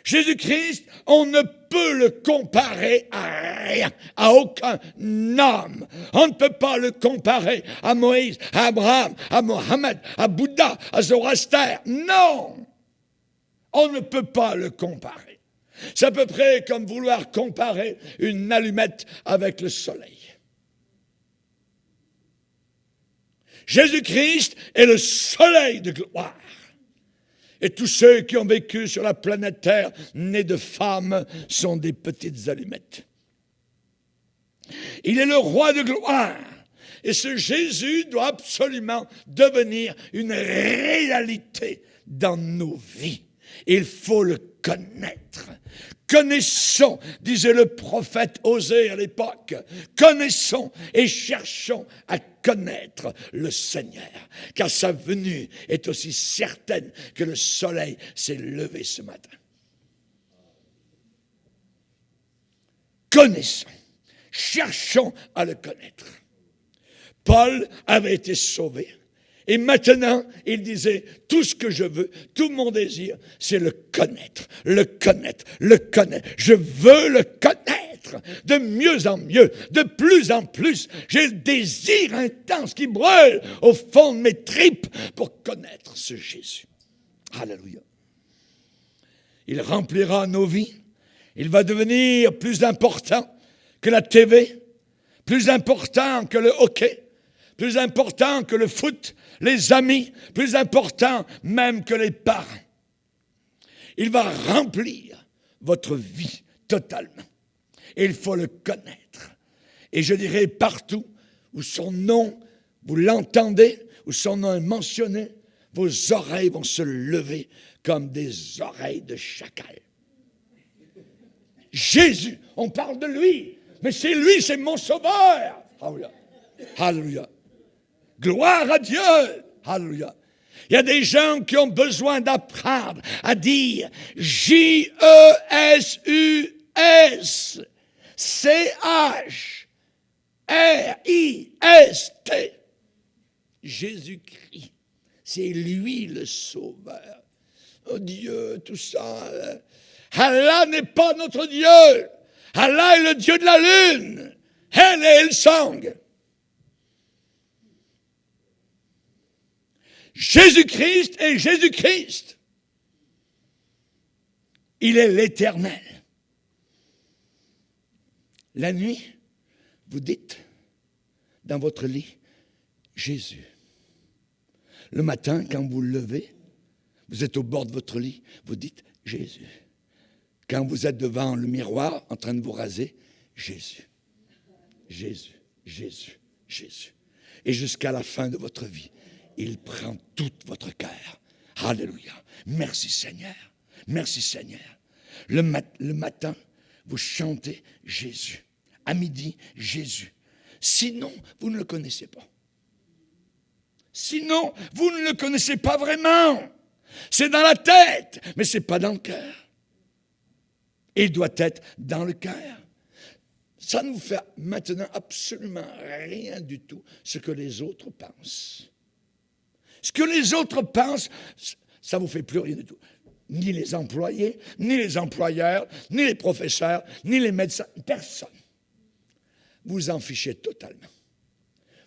Jésus-Christ, on ne peut le comparer à rien, à aucun homme. On ne peut pas le comparer à Moïse, à Abraham, à Mohammed, à Bouddha, à Zoroaster. Non! On ne peut pas le comparer. C'est à peu près comme vouloir comparer une allumette avec le soleil. Jésus-Christ est le soleil de gloire. Et tous ceux qui ont vécu sur la planète Terre, nés de femmes, sont des petites allumettes. Il est le roi de gloire. Et ce Jésus doit absolument devenir une réalité dans nos vies. Il faut le connaître. Connaissons, disait le prophète Osée à l'époque, connaissons et cherchons à connaître le Seigneur, car sa venue est aussi certaine que le soleil s'est levé ce matin. Connaissons, cherchons à le connaître. Paul avait été sauvé. Et maintenant, il disait, tout ce que je veux, tout mon désir, c'est le connaître, le connaître, le connaître. Je veux le connaître de mieux en mieux, de plus en plus. J'ai le désir intense qui brûle au fond de mes tripes pour connaître ce Jésus. Alléluia. Il remplira nos vies. Il va devenir plus important que la TV, plus important que le hockey, plus important que le foot, les amis, plus important même que les parents. Il va remplir votre vie totalement. Et il faut le connaître. Et je dirais partout où son nom, vous l'entendez, où son nom est mentionné, vos oreilles vont se lever comme des oreilles de chacal. Jésus, on parle de lui, mais c'est lui, c'est mon sauveur. Alléluia. Alléluia. Gloire à Dieu. Alléluia. Il y a des gens qui ont besoin d'apprendre à dire J-E-S-U-S C-H-R-I-S-T. Jésus-Christ. C'est lui le sauveur. Oh Dieu, tout ça. Allah n'est pas notre Dieu. Allah est le Dieu de la lune. Elle est Hillsong. Jésus-Christ est Jésus-Christ. Il est l'Éternel. La nuit, vous dites dans votre lit, Jésus. Le matin, quand vous vous levez, vous êtes au bord de votre lit, vous dites Jésus. Quand vous êtes devant le miroir en train de vous raser, Jésus. Jésus, Jésus, Jésus. Et jusqu'à la fin de votre vie, il prend tout votre cœur. Alléluia. Merci Seigneur. Merci Seigneur. Le matin, vous chantez Jésus. À midi, Jésus. Sinon, vous ne le connaissez pas. Sinon, vous ne le connaissez pas vraiment. C'est dans la tête, mais ce n'est pas dans le cœur. Il doit être dans le cœur. Ça ne vous fait maintenant absolument rien du tout ce que les autres pensent. Ce que les autres pensent, ça ne vous fait plus rien du tout. Ni les employés, ni les employeurs, ni les professeurs, ni les médecins, personne. Vous en fichez totalement.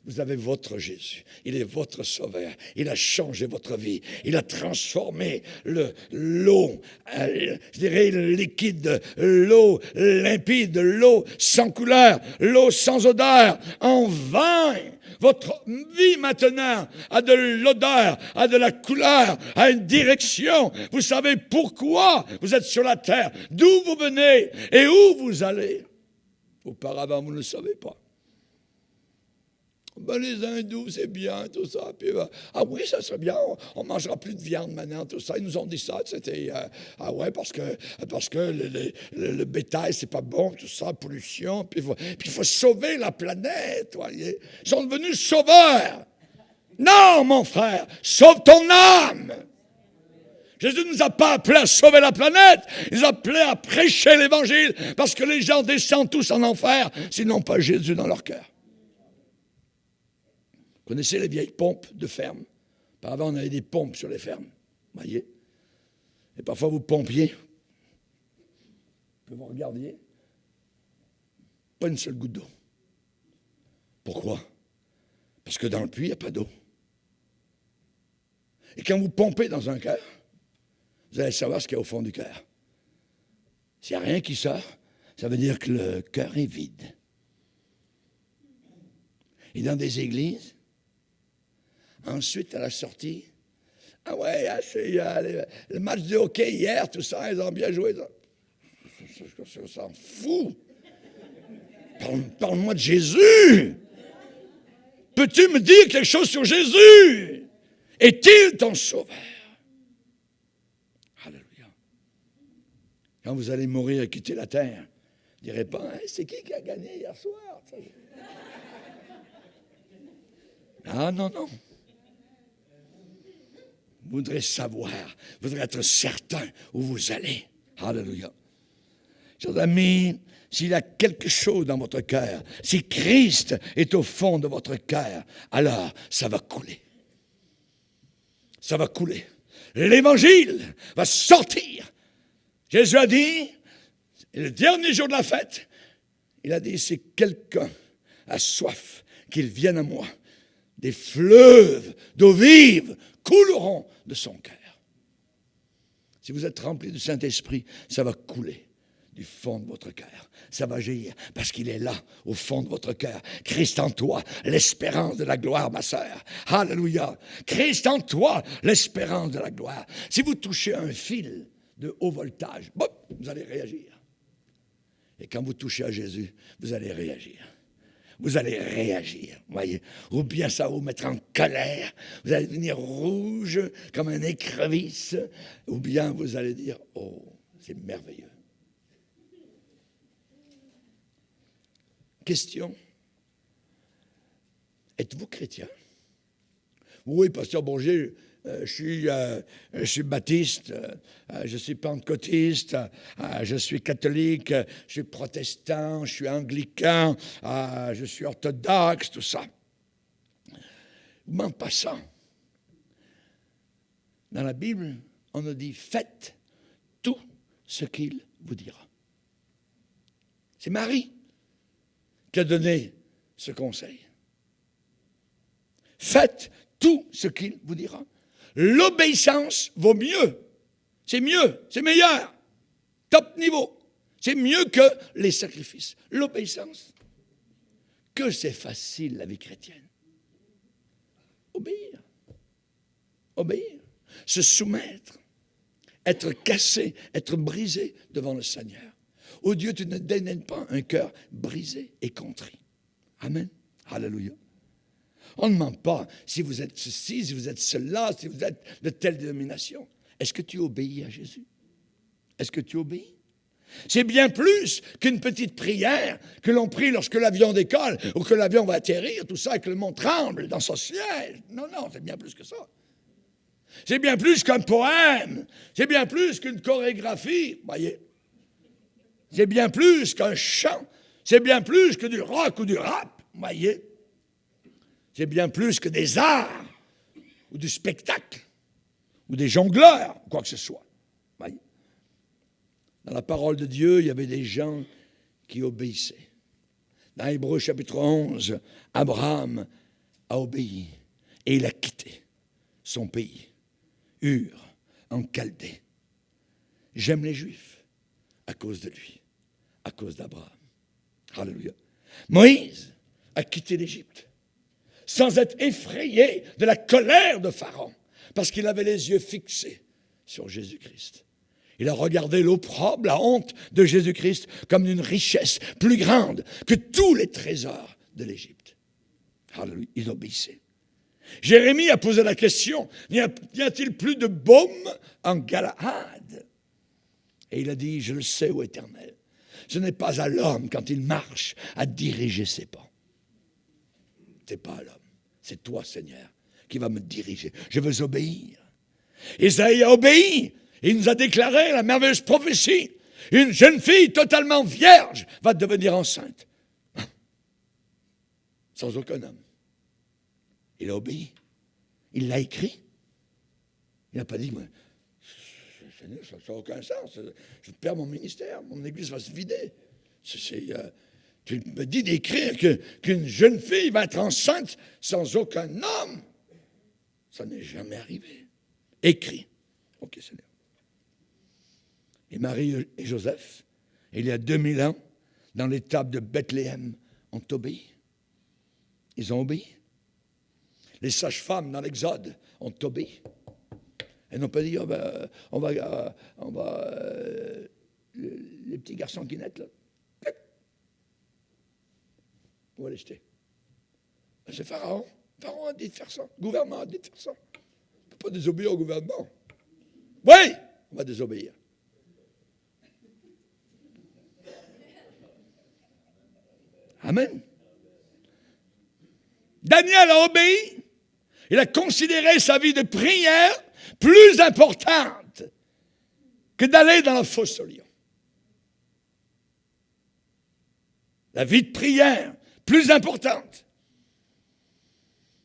Vous avez votre Jésus. Il est votre sauveur. Il a changé votre vie. Il a transformé l'eau, je dirais le liquide, l'eau limpide, l'eau sans couleur, l'eau sans odeur, en vin. Votre vie maintenant a de l'odeur, a de la couleur, a une direction. Vous savez pourquoi vous êtes sur la terre, d'où vous venez et où vous allez. Auparavant, vous ne le savez pas. Ben, les hindous, c'est bien, tout ça. Puis, ah oui, ça serait bien, on ne mangera plus de viande maintenant, tout ça. Ils nous ont dit ça, c'était, ah ouais, parce que le bétail, c'est pas bon, tout ça, pollution. Puis il faut sauver la planète, voyez. Ils sont devenus sauveurs. Non, mon frère, sauve ton âme. Jésus ne nous a pas appelés à sauver la planète, il nous a appelés à prêcher l'Évangile, parce que les gens descendent tous en enfer s'ils n'ont pas Jésus dans leur cœur. Vous connaissez les vieilles pompes de ferme? Auparavant, on avait des pompes sur les fermes, voyez. Et parfois, vous pompiez, que vous regardiez, pas une seule goutte d'eau. Pourquoi? Parce que dans le puits, il n'y a pas d'eau. Et quand vous pompez dans un cœur, vous allez savoir ce qu'il y a au fond du cœur. S'il n'y a rien qui sort, ça veut dire que le cœur est vide. Et dans des églises, ensuite, à la sortie, ah ouais, c'est le match de hockey hier, tout ça, ils ont bien joué. Ça s'en fout. Parle-moi de Jésus. Peux-tu me dire quelque chose sur Jésus? Est-il ton sauveur? Alléluia. Quand vous allez mourir et quitter la terre, vous ne direz pas, hein, c'est qui a gagné hier soir? Ah non, non. Vous voudrez savoir, vous voudrez être certain où vous allez. Alléluia. Chers amis, s'il y a quelque chose dans votre cœur, si Christ est au fond de votre cœur, alors ça va couler. Ça va couler. L'Évangile va sortir. Jésus a dit, le dernier jour de la fête, il a dit, si quelqu'un a soif, qu'il vienne à moi. Des fleuves d'eau vive couleront de son cœur. Si vous êtes rempli du Saint-Esprit, ça va couler du fond de votre cœur. Ça va jaillir parce qu'il est là, au fond de votre cœur. Christ en toi, l'espérance de la gloire, ma sœur. Alléluia. Christ en toi, l'espérance de la gloire. Si vous touchez un fil de haut voltage, vous allez réagir. Et quand vous touchez à Jésus, vous allez réagir. Vous allez réagir, voyez. Ou bien ça va vous mettre en colère, vous allez devenir rouge comme un écrevisse, ou bien vous allez dire, oh, c'est merveilleux. Question, êtes-vous chrétien? Oui, pasteur Bourget, je suis baptiste, je suis pentecôtiste, je suis catholique, je suis protestant, je suis anglican, je suis orthodoxe, tout ça. Mais en passant, dans la Bible, on nous dit « Faites tout ce qu'il vous dira ». C'est Marie qui a donné ce conseil. Faites tout ce qu'il vous dira. L'obéissance vaut mieux. C'est mieux, c'est meilleur. Top niveau. C'est mieux que les sacrifices. L'obéissance. Que c'est facile la vie chrétienne. Obéir. Obéir. Se soumettre. Être cassé, être brisé devant le Seigneur. Oh Dieu, tu ne dédaignes pas un cœur brisé et contrit. Amen. Alléluia. On ne ment pas si vous êtes ceci, si vous êtes cela, si vous êtes de telle dénomination. Est-ce que tu obéis à Jésus? Est-ce que tu obéis? C'est bien plus qu'une petite prière que l'on prie lorsque l'avion décolle ou que l'avion va atterrir, tout ça, et que le monde tremble dans son siège. Non, non, c'est bien plus que ça. C'est bien plus qu'un poème. C'est bien plus qu'une chorégraphie, voyez. C'est bien plus qu'un chant. C'est bien plus que du rock ou du rap, voyez. C'est bien plus que des arts, ou du spectacle, ou des jongleurs, quoi que ce soit. Voyez. Dans la parole de Dieu, il y avait des gens qui obéissaient. Dans Hébreux chapitre 11, Abraham a obéi et il a quitté son pays, Ur, en Chaldée. J'aime les Juifs à cause de lui, à cause d'Abraham. Alléluia. Moïse a quitté l'Égypte sans être effrayé de la colère de Pharaon, parce qu'il avait les yeux fixés sur Jésus-Christ. Il a regardé l'opprobre, la honte de Jésus-Christ comme une richesse plus grande que tous les trésors de l'Égypte. Alléluia, il obéissait. Jérémie a posé la question, n'y a-t-il plus de baume en Galaad? Et il a dit, je le sais, ô Éternel, ce n'est pas à l'homme, quand il marche, à diriger ses pas. Ce n'est pas à l'homme, c'est toi, Seigneur, qui va me diriger. Je veux obéir. Isaïe a obéi. Il nous a déclaré la merveilleuse prophétie. Une jeune fille totalement vierge va devenir enceinte. Sans aucun homme. Il a obéi. Il l'a écrit. Il n'a pas dit, Seigneur, ça n'a aucun sens. Je perds mon ministère, mon église va se vider. Tu me dis d'écrire qu'une jeune fille va être enceinte sans aucun homme. Ça n'est jamais arrivé. Écrit. Ok, Seigneur. Et Marie et Joseph, il y a 2000 ans, dans l'étable de Bethléem, ont obéi. Ils ont obéi. Les sages-femmes dans l'Exode ont obéi. Elles n'ont pas dit, les petits garçons qui naissent là, on va les jeter. C'est Pharaon. Pharaon a dit de faire ça. Le gouvernement a dit de faire ça. On ne peut pas désobéir au gouvernement. Oui, on va désobéir. Amen. Daniel a obéi. Il a considéré sa vie de prière plus importante que d'aller dans la fosse au lion. La vie de prière plus importante.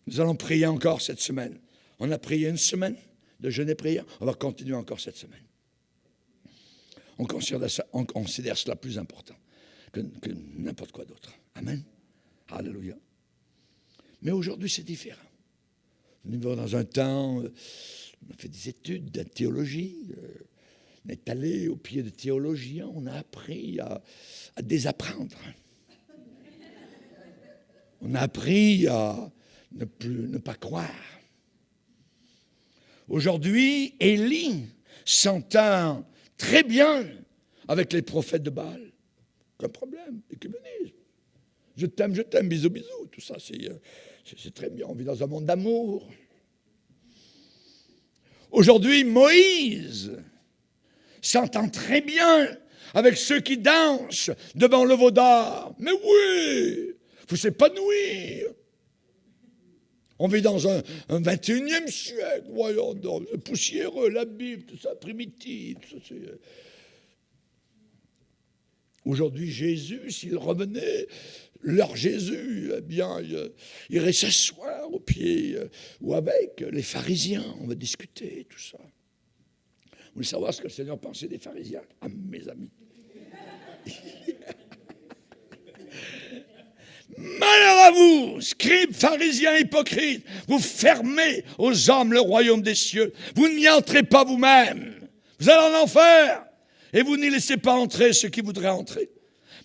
Nous allons prier encore cette semaine. On a prié une semaine de jeûne et prière. On va continuer encore cette semaine. On considère cela plus important que n'importe quoi d'autre. Amen. Alléluia. Mais aujourd'hui, c'est différent. Nous vivons dans un temps, on a fait des études de théologie, on est allé au pied de théologiens, on a appris à désapprendre. On a appris à ne pas croire. Aujourd'hui, Élie s'entend très bien avec les prophètes de Baal. Aucun problème, écuménisme. Je t'aime, bisous, bisous. Tout ça, c'est très bien. On vit dans un monde d'amour. Aujourd'hui, Moïse s'entend très bien avec ceux qui dansent devant le veau d'or. Mais oui, il faut s'épanouir. On vit dans un 21e siècle. Voyons donc, poussiéreux, la Bible, tout ça, primitif. Tout ça, aujourd'hui, Jésus, s'il revenait, leur Jésus, eh bien, il irait s'asseoir au pied ou avec les pharisiens. On va discuter, tout ça. Vous voulez savoir ce que le Seigneur pensait des pharisiens? Ah, mes amis. Malheur à vous, scribes, pharisiens, hypocrites, vous fermez aux hommes le royaume des cieux. Vous n'y entrez pas vous-même. Vous allez en enfer. Et vous n'y laissez pas entrer ceux qui voudraient entrer.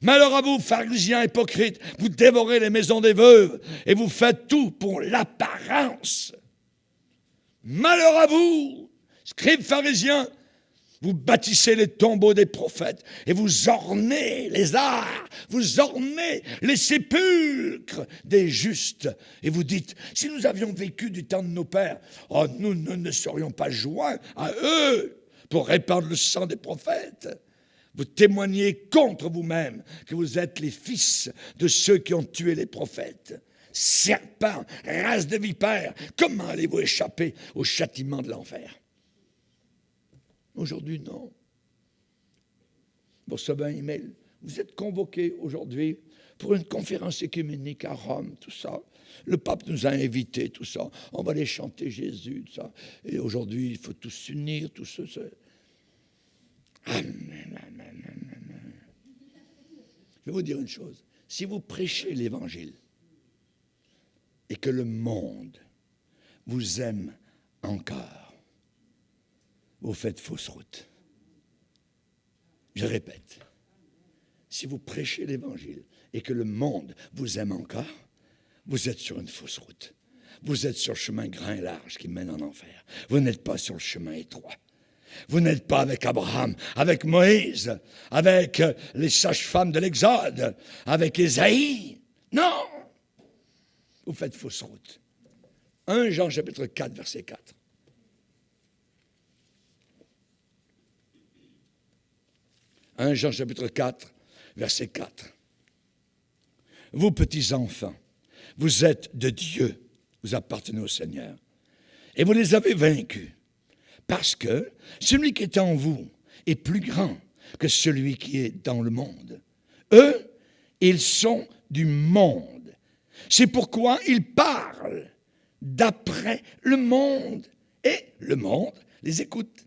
Malheur à vous, pharisiens hypocrites, vous dévorez les maisons des veuves et vous faites tout pour l'apparence. Malheur à vous, scribes pharisiens, vous bâtissez les tombeaux des prophètes et vous ornez les arts, vous ornez les sépulcres des justes. Et vous dites, si nous avions vécu du temps de nos pères, nous ne serions pas joints à eux pour répandre le sang des prophètes. Vous témoignez contre vous-même que vous êtes les fils de ceux qui ont tué les prophètes. Serpents, race de vipères, comment allez-vous échapper au châtiment de l'enfer? Aujourd'hui, non. Vous recevez un email. Vous êtes convoqués aujourd'hui pour une conférence écuménique à Rome, tout ça. Le pape nous a invités, tout ça. On va aller chanter Jésus, tout ça. Et aujourd'hui, il faut tous s'unir, tout ça. Amen, amen, amen. Je vais vous dire une chose. Si vous prêchez l'Évangile, et que le monde vous aime encore, vous faites fausse route. Je répète, si vous prêchez l'Évangile et que le monde vous aime encore, vous êtes sur une fausse route. Vous êtes sur le chemin grand et large qui mène en enfer. Vous n'êtes pas sur le chemin étroit. Vous n'êtes pas avec Abraham, avec Moïse, avec les sages-femmes de l'Exode, avec Ésaïe. Non! Vous faites fausse route. 1 Jean chapitre 4, verset 4. 1 Jean chapitre 4, verset 4. Vous, petits enfants, vous êtes de Dieu, vous appartenez au Seigneur, et vous les avez vaincus, parce que celui qui est en vous est plus grand que celui qui est dans le monde. Eux, ils sont du monde. C'est pourquoi ils parlent d'après le monde, et le monde les écoute.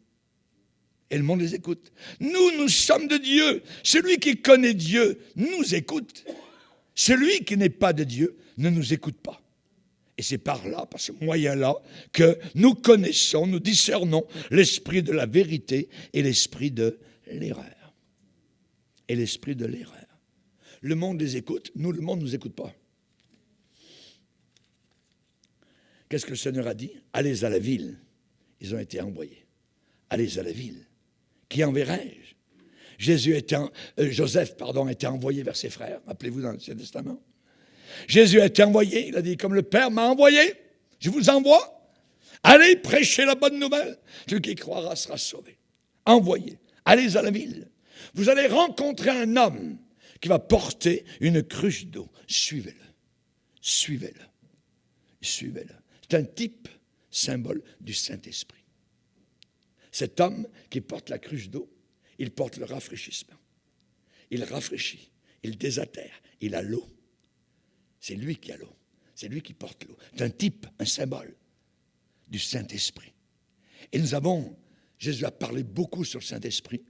Et le monde les écoute. Nous sommes de Dieu. Celui qui connaît Dieu nous écoute. Celui qui n'est pas de Dieu ne nous écoute pas. Et c'est par là, par ce moyen-là, que nous connaissons, nous discernons l'esprit de la vérité et l'esprit de l'erreur. Et l'esprit de l'erreur. Le monde les écoute, nous, le monde ne nous écoute pas. Qu'est-ce que le Seigneur a dit? Allez à la ville. Ils ont été envoyés. Allez à la ville. Qui enverrai-je? Joseph a été envoyé vers ses frères. Rappelez-vous dans l'Ancien Testament. Jésus a été envoyé. Il a dit, comme le Père m'a envoyé, je vous envoie. Allez prêcher la bonne nouvelle. Celui qui croira sera sauvé. Envoyé. Allez à la ville. Vous allez rencontrer un homme qui va porter une cruche d'eau. Suivez-le. Suivez-le. Suivez-le. C'est un type, symbole du Saint-Esprit. Cet homme qui porte la cruche d'eau, il porte le rafraîchissement. Il rafraîchit, il désatère, il a l'eau. C'est lui qui a l'eau. C'est lui qui porte l'eau. C'est un type, un symbole du Saint-Esprit. Et Jésus a parlé beaucoup sur le Saint-Esprit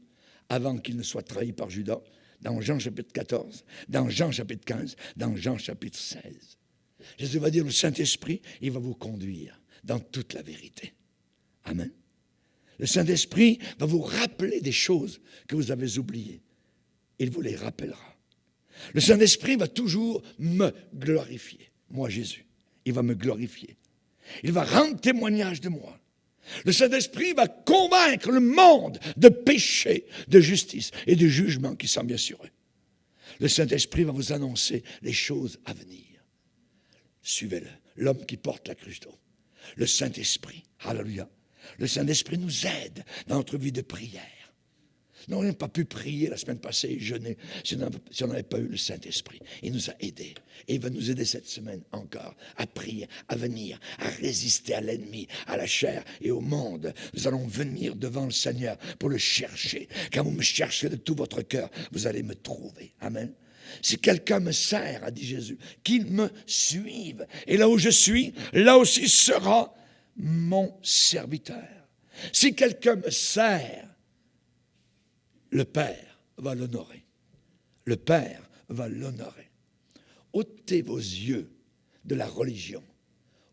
avant qu'il ne soit trahi par Judas, dans Jean chapitre 14, dans Jean chapitre 15, dans Jean chapitre 16. Jésus va dire, le Saint-Esprit, il va vous conduire dans toute la vérité. Amen. Le Saint-Esprit va vous rappeler des choses que vous avez oubliées. Il vous les rappellera. Le Saint-Esprit va toujours me glorifier. Moi, Jésus, il va me glorifier. Il va rendre témoignage de moi. Le Saint-Esprit va convaincre le monde de péché, de justice et de jugement qui s'en vient sur eux. Le Saint-Esprit va vous annoncer les choses à venir. Suivez-le, l'homme qui porte la cruche d'eau. Le Saint-Esprit, alléluia. Le Saint-Esprit nous aide dans notre vie de prière. Nous n'aurions pas pu prier la semaine passée et jeûner si on n'avait pas eu le Saint-Esprit. Il nous a aidés. Et il va nous aider cette semaine encore à prier, à venir, à résister à l'ennemi, à la chair et au monde. Nous allons venir devant le Seigneur pour le chercher. Quand vous me chercherez de tout votre cœur, vous allez me trouver. Amen. Si quelqu'un me sert, a dit Jésus, qu'il me suive. Et là où je suis, là aussi sera mon serviteur. Si quelqu'un me sert, le Père va l'honorer. Le Père va l'honorer. Ôtez vos yeux de la religion.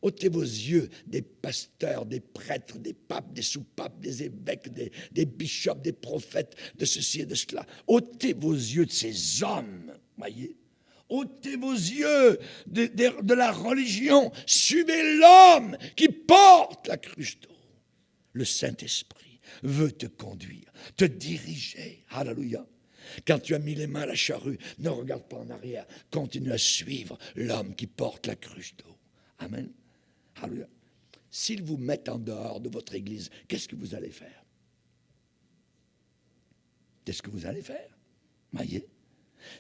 Ôtez vos yeux des pasteurs, des prêtres, des papes, des sous-papes, des évêques, des bishops, des prophètes, de ceci et de cela. Ôtez vos yeux de ces hommes, voyez. Ôtez vos yeux de la religion. Suivez l'homme qui porte la cruche d'eau. Le Saint-Esprit veut te conduire, te diriger. Alléluia. Quand tu as mis les mains à la charrue, ne regarde pas en arrière. Continue à suivre l'homme qui porte la cruche d'eau. Amen. Alléluia. S'ils vous mettent en dehors de votre église, qu'est-ce que vous allez faire? Qu'est-ce que vous allez faire? Voyez?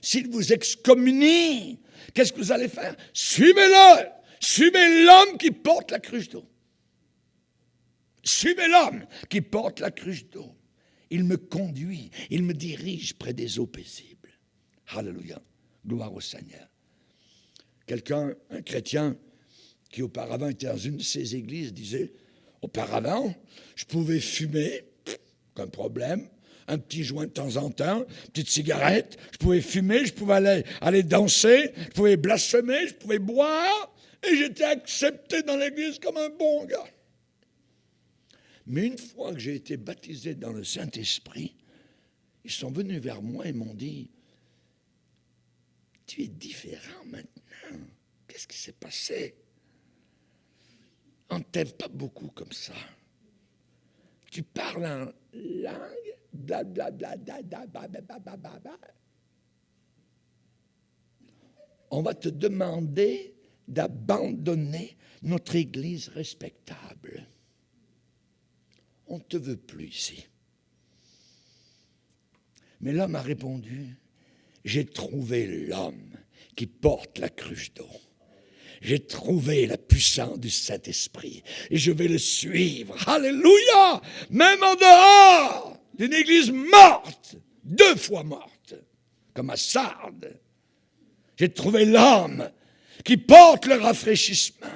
S'ils vous excommunient, qu'est-ce que vous allez faire? Suivez-le! Suivez l'homme qui porte la cruche d'eau. Suivez l'homme qui porte la cruche d'eau. Il me conduit, il me dirige près des eaux paisibles. Alléluia. Gloire au Seigneur. Quelqu'un, un chrétien, qui auparavant était dans une de ces églises, disait, auparavant, je pouvais fumer, aucun problème, un petit joint de temps en temps, une petite cigarette, je pouvais fumer, je pouvais aller danser, je pouvais blasphémer, je pouvais boire, Et j'étais accepté dans l'église comme un bon gars. Mais une fois que j'ai été baptisé dans le Saint-Esprit, ils sont venus vers moi et m'ont dit, tu es différent maintenant. Qu'est-ce qui s'est passé? On ne t'aime pas beaucoup comme ça. Tu parles en langue, blablabla, on va te demander d'abandonner notre église respectable. On ne te veut plus ici. Mais l'homme a répondu, j'ai trouvé l'homme qui porte la cruche d'eau. J'ai trouvé la puissance du Saint-Esprit et je vais le suivre. Alléluia! Même en dehors d'une église morte, 2 fois morte, comme à Sardes. J'ai trouvé l'homme qui porte le rafraîchissement.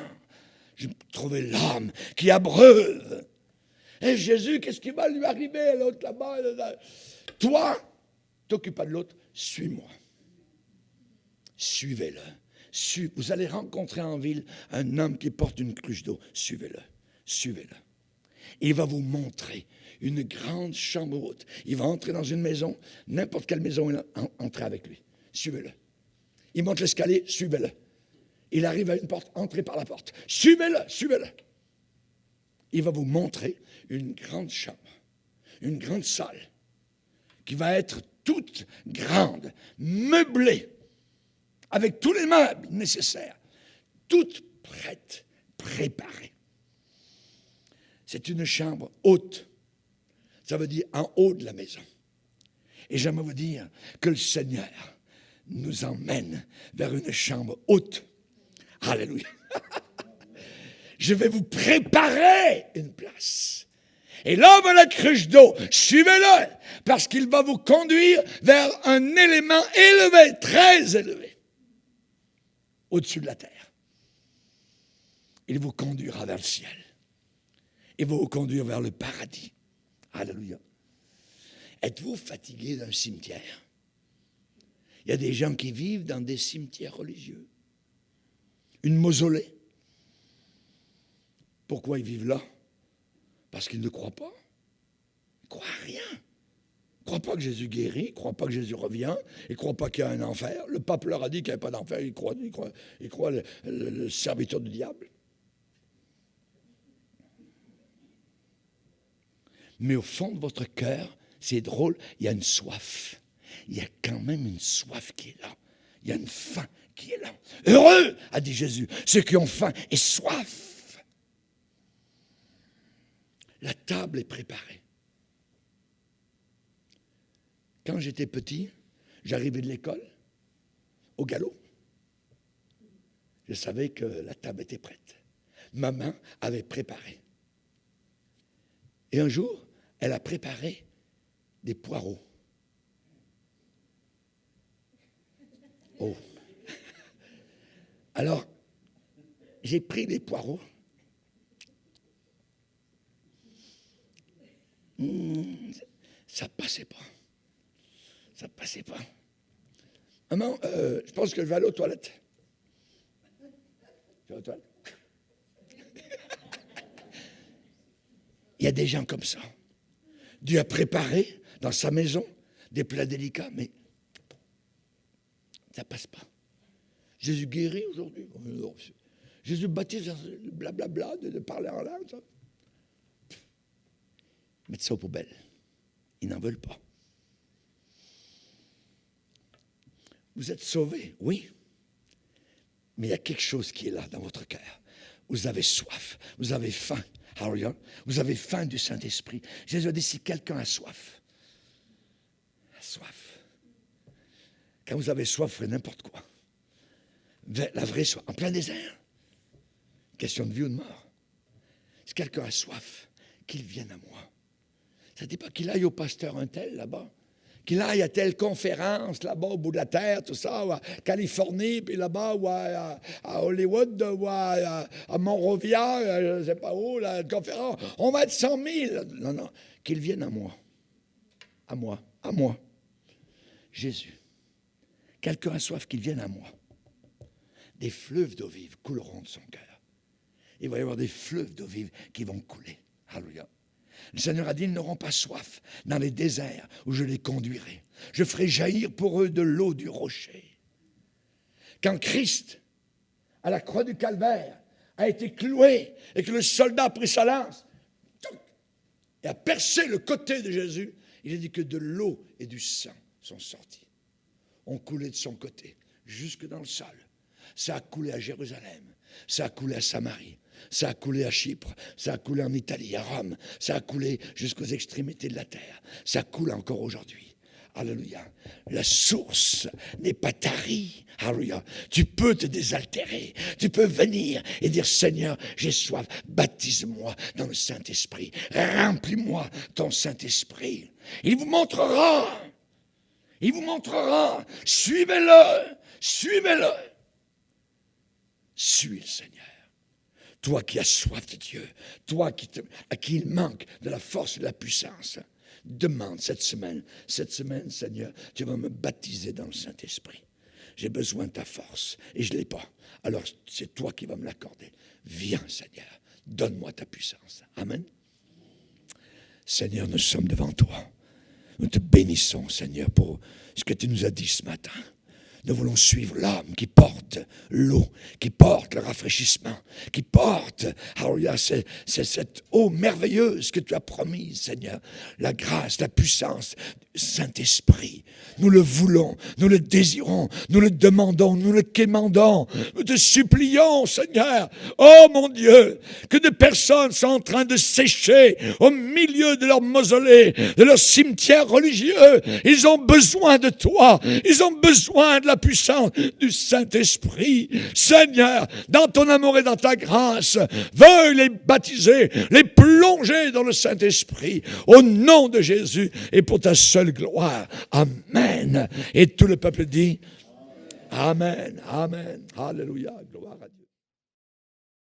J'ai trouvé l'homme qui abreuve. Et Jésus, qu'est-ce qui va lui arriver à l'autre là-bas? Toi, t'occupe pas de l'autre, suis-moi. Suivez-le. Vous allez rencontrer en ville un homme qui porte une cruche d'eau. Suivez-le. Suivez-le. Il va vous montrer une grande chambre haute. Il va entrer dans une maison, n'importe quelle maison, il va entrer avec lui. Suivez-le. Il monte l'escalier, suivez-le. Il arrive à une porte, entrez par la porte. Suivez-le, suivez-le. Il va vous montrer une grande chambre, une grande salle, qui va être toute grande, meublée, avec tous les meubles nécessaires, toute prête, préparée. C'est une chambre haute. Ça veut dire en haut de la maison. Et j'aimerais vous dire que le Seigneur nous emmène vers une chambre haute. Alléluia. Je vais vous préparer une place. Et l'homme à la cruche d'eau, suivez-le, parce qu'il va vous conduire vers un élément élevé, très élevé, au-dessus de la terre. Il vous conduira vers le ciel. Il va vous conduire vers le paradis. Alléluia. Êtes-vous fatigué d'un cimetière? Il y a des gens qui vivent dans des cimetières religieux. Une mausolée. Pourquoi ils vivent là? Parce qu'ils ne croient pas. Ils ne croient à rien. Ils ne croient pas que Jésus guérit, ils ne croient pas que Jésus revient, ils ne croient pas qu'il y a un enfer. Le pape leur a dit qu'il n'y avait pas d'enfer, ils croient le serviteur du diable. Mais au fond de votre cœur, c'est drôle, il y a une soif. Il y a quand même une soif qui est là. Il y a une faim qui est là. Heureux, a dit Jésus, ceux qui ont faim et soif. La table est préparée. Quand j'étais petit, j'arrivais de l'école, au galop. Je savais que la table était prête. Maman avait préparé. Et un jour, elle a préparé des poireaux. Oh. Alors, j'ai pris les poireaux. Ça passait pas. Ça passait pas. Maman, je pense que je vais aller aux toilettes. Je vais aux toilettes. Il y a des gens comme ça. Dieu a préparé dans sa maison des plats délicats, mais ça passe pas. Jésus guérit aujourd'hui. Jésus baptise, blablabla, de parler en langue. Ça. Mettre ça aux poubelles. Ils n'en veulent pas. Vous êtes sauvés, oui. Mais il y a quelque chose qui est là dans votre cœur. Vous avez soif, vous avez faim. Alléluia. Vous avez faim du Saint-Esprit. Jésus a dit, si quelqu'un a soif, quand vous avez soif, vous faites n'importe quoi. La vraie soif, en plein désert. Question de vie ou de mort. Si quelqu'un a soif, qu'il vienne à moi. Ça ne dit pas qu'il aille au pasteur un tel là-bas. Qu'il aille à telle conférence là-bas au bout de la terre, tout ça, ou à Californie, puis là-bas, ou à Hollywood, ou à Monrovia, je ne sais pas où, la conférence. On va être 100 000. Non, non, qu'il vienne à moi. À moi, à moi. Jésus. Quelqu'un a soif, qu'il vienne à moi. des fleuves d'eau vive couleront de son cœur. Il va y avoir des fleuves d'eau vive qui vont couler. Alléluia. Le Seigneur a dit, ils n'auront pas soif dans les déserts où je les conduirai. Je ferai jaillir pour eux de l'eau du rocher. Quand Christ, à la croix du Calvaire, a été cloué et que le soldat a pris sa lance et a percé le côté de Jésus, il a dit que de l'eau et du sang sont sortis. Ont coulé de son côté, jusque dans le sol. Ça a coulé à Jérusalem, ça a coulé à Samarie, ça a coulé à Chypre, ça a coulé en Italie, à Rome, ça a coulé jusqu'aux extrémités de la terre. Ça coule encore aujourd'hui. Alléluia. La source n'est pas tarie. Alléluia. Tu peux te désaltérer. Tu peux venir et dire, Seigneur, j'ai soif. Baptise-moi dans le Saint-Esprit. Remplis-moi ton Saint-Esprit. Il vous montrera. Il vous montrera. Suivez-le. Suivez-le. Suis le Seigneur. Toi qui as soif de Dieu. Toi à qui il manque de la force et de la puissance. Demande cette semaine, Seigneur, tu vas me baptiser dans le Saint-Esprit. J'ai besoin de ta force et je ne l'ai pas. Alors, c'est toi qui vas me l'accorder. Viens, Seigneur, donne-moi ta puissance. Amen. Seigneur, nous sommes devant toi. Nous te bénissons, Seigneur, pour ce que tu nous as dit ce matin. Nous voulons suivre l'homme qui porte l'eau, qui porte le rafraîchissement, qui porte, alléluia, c'est cette eau merveilleuse que tu as promise, Seigneur. La grâce, la puissance du Saint-Esprit. Nous le voulons, nous le désirons, nous le demandons, nous le quémandons. Nous te supplions, Seigneur. Oh mon Dieu, que des personnes sont en train de sécher au milieu de leur mausolée, de leur cimetière religieux. Ils ont besoin de toi. Ils ont besoin de la puissance du Saint-Esprit. Seigneur, dans ton amour et dans ta grâce, veuille les baptiser, les plonger dans le Saint-Esprit, au nom de Jésus et pour ta seule gloire. Amen. Et tout le peuple dit Amen, Amen, Alléluia, gloire à Dieu.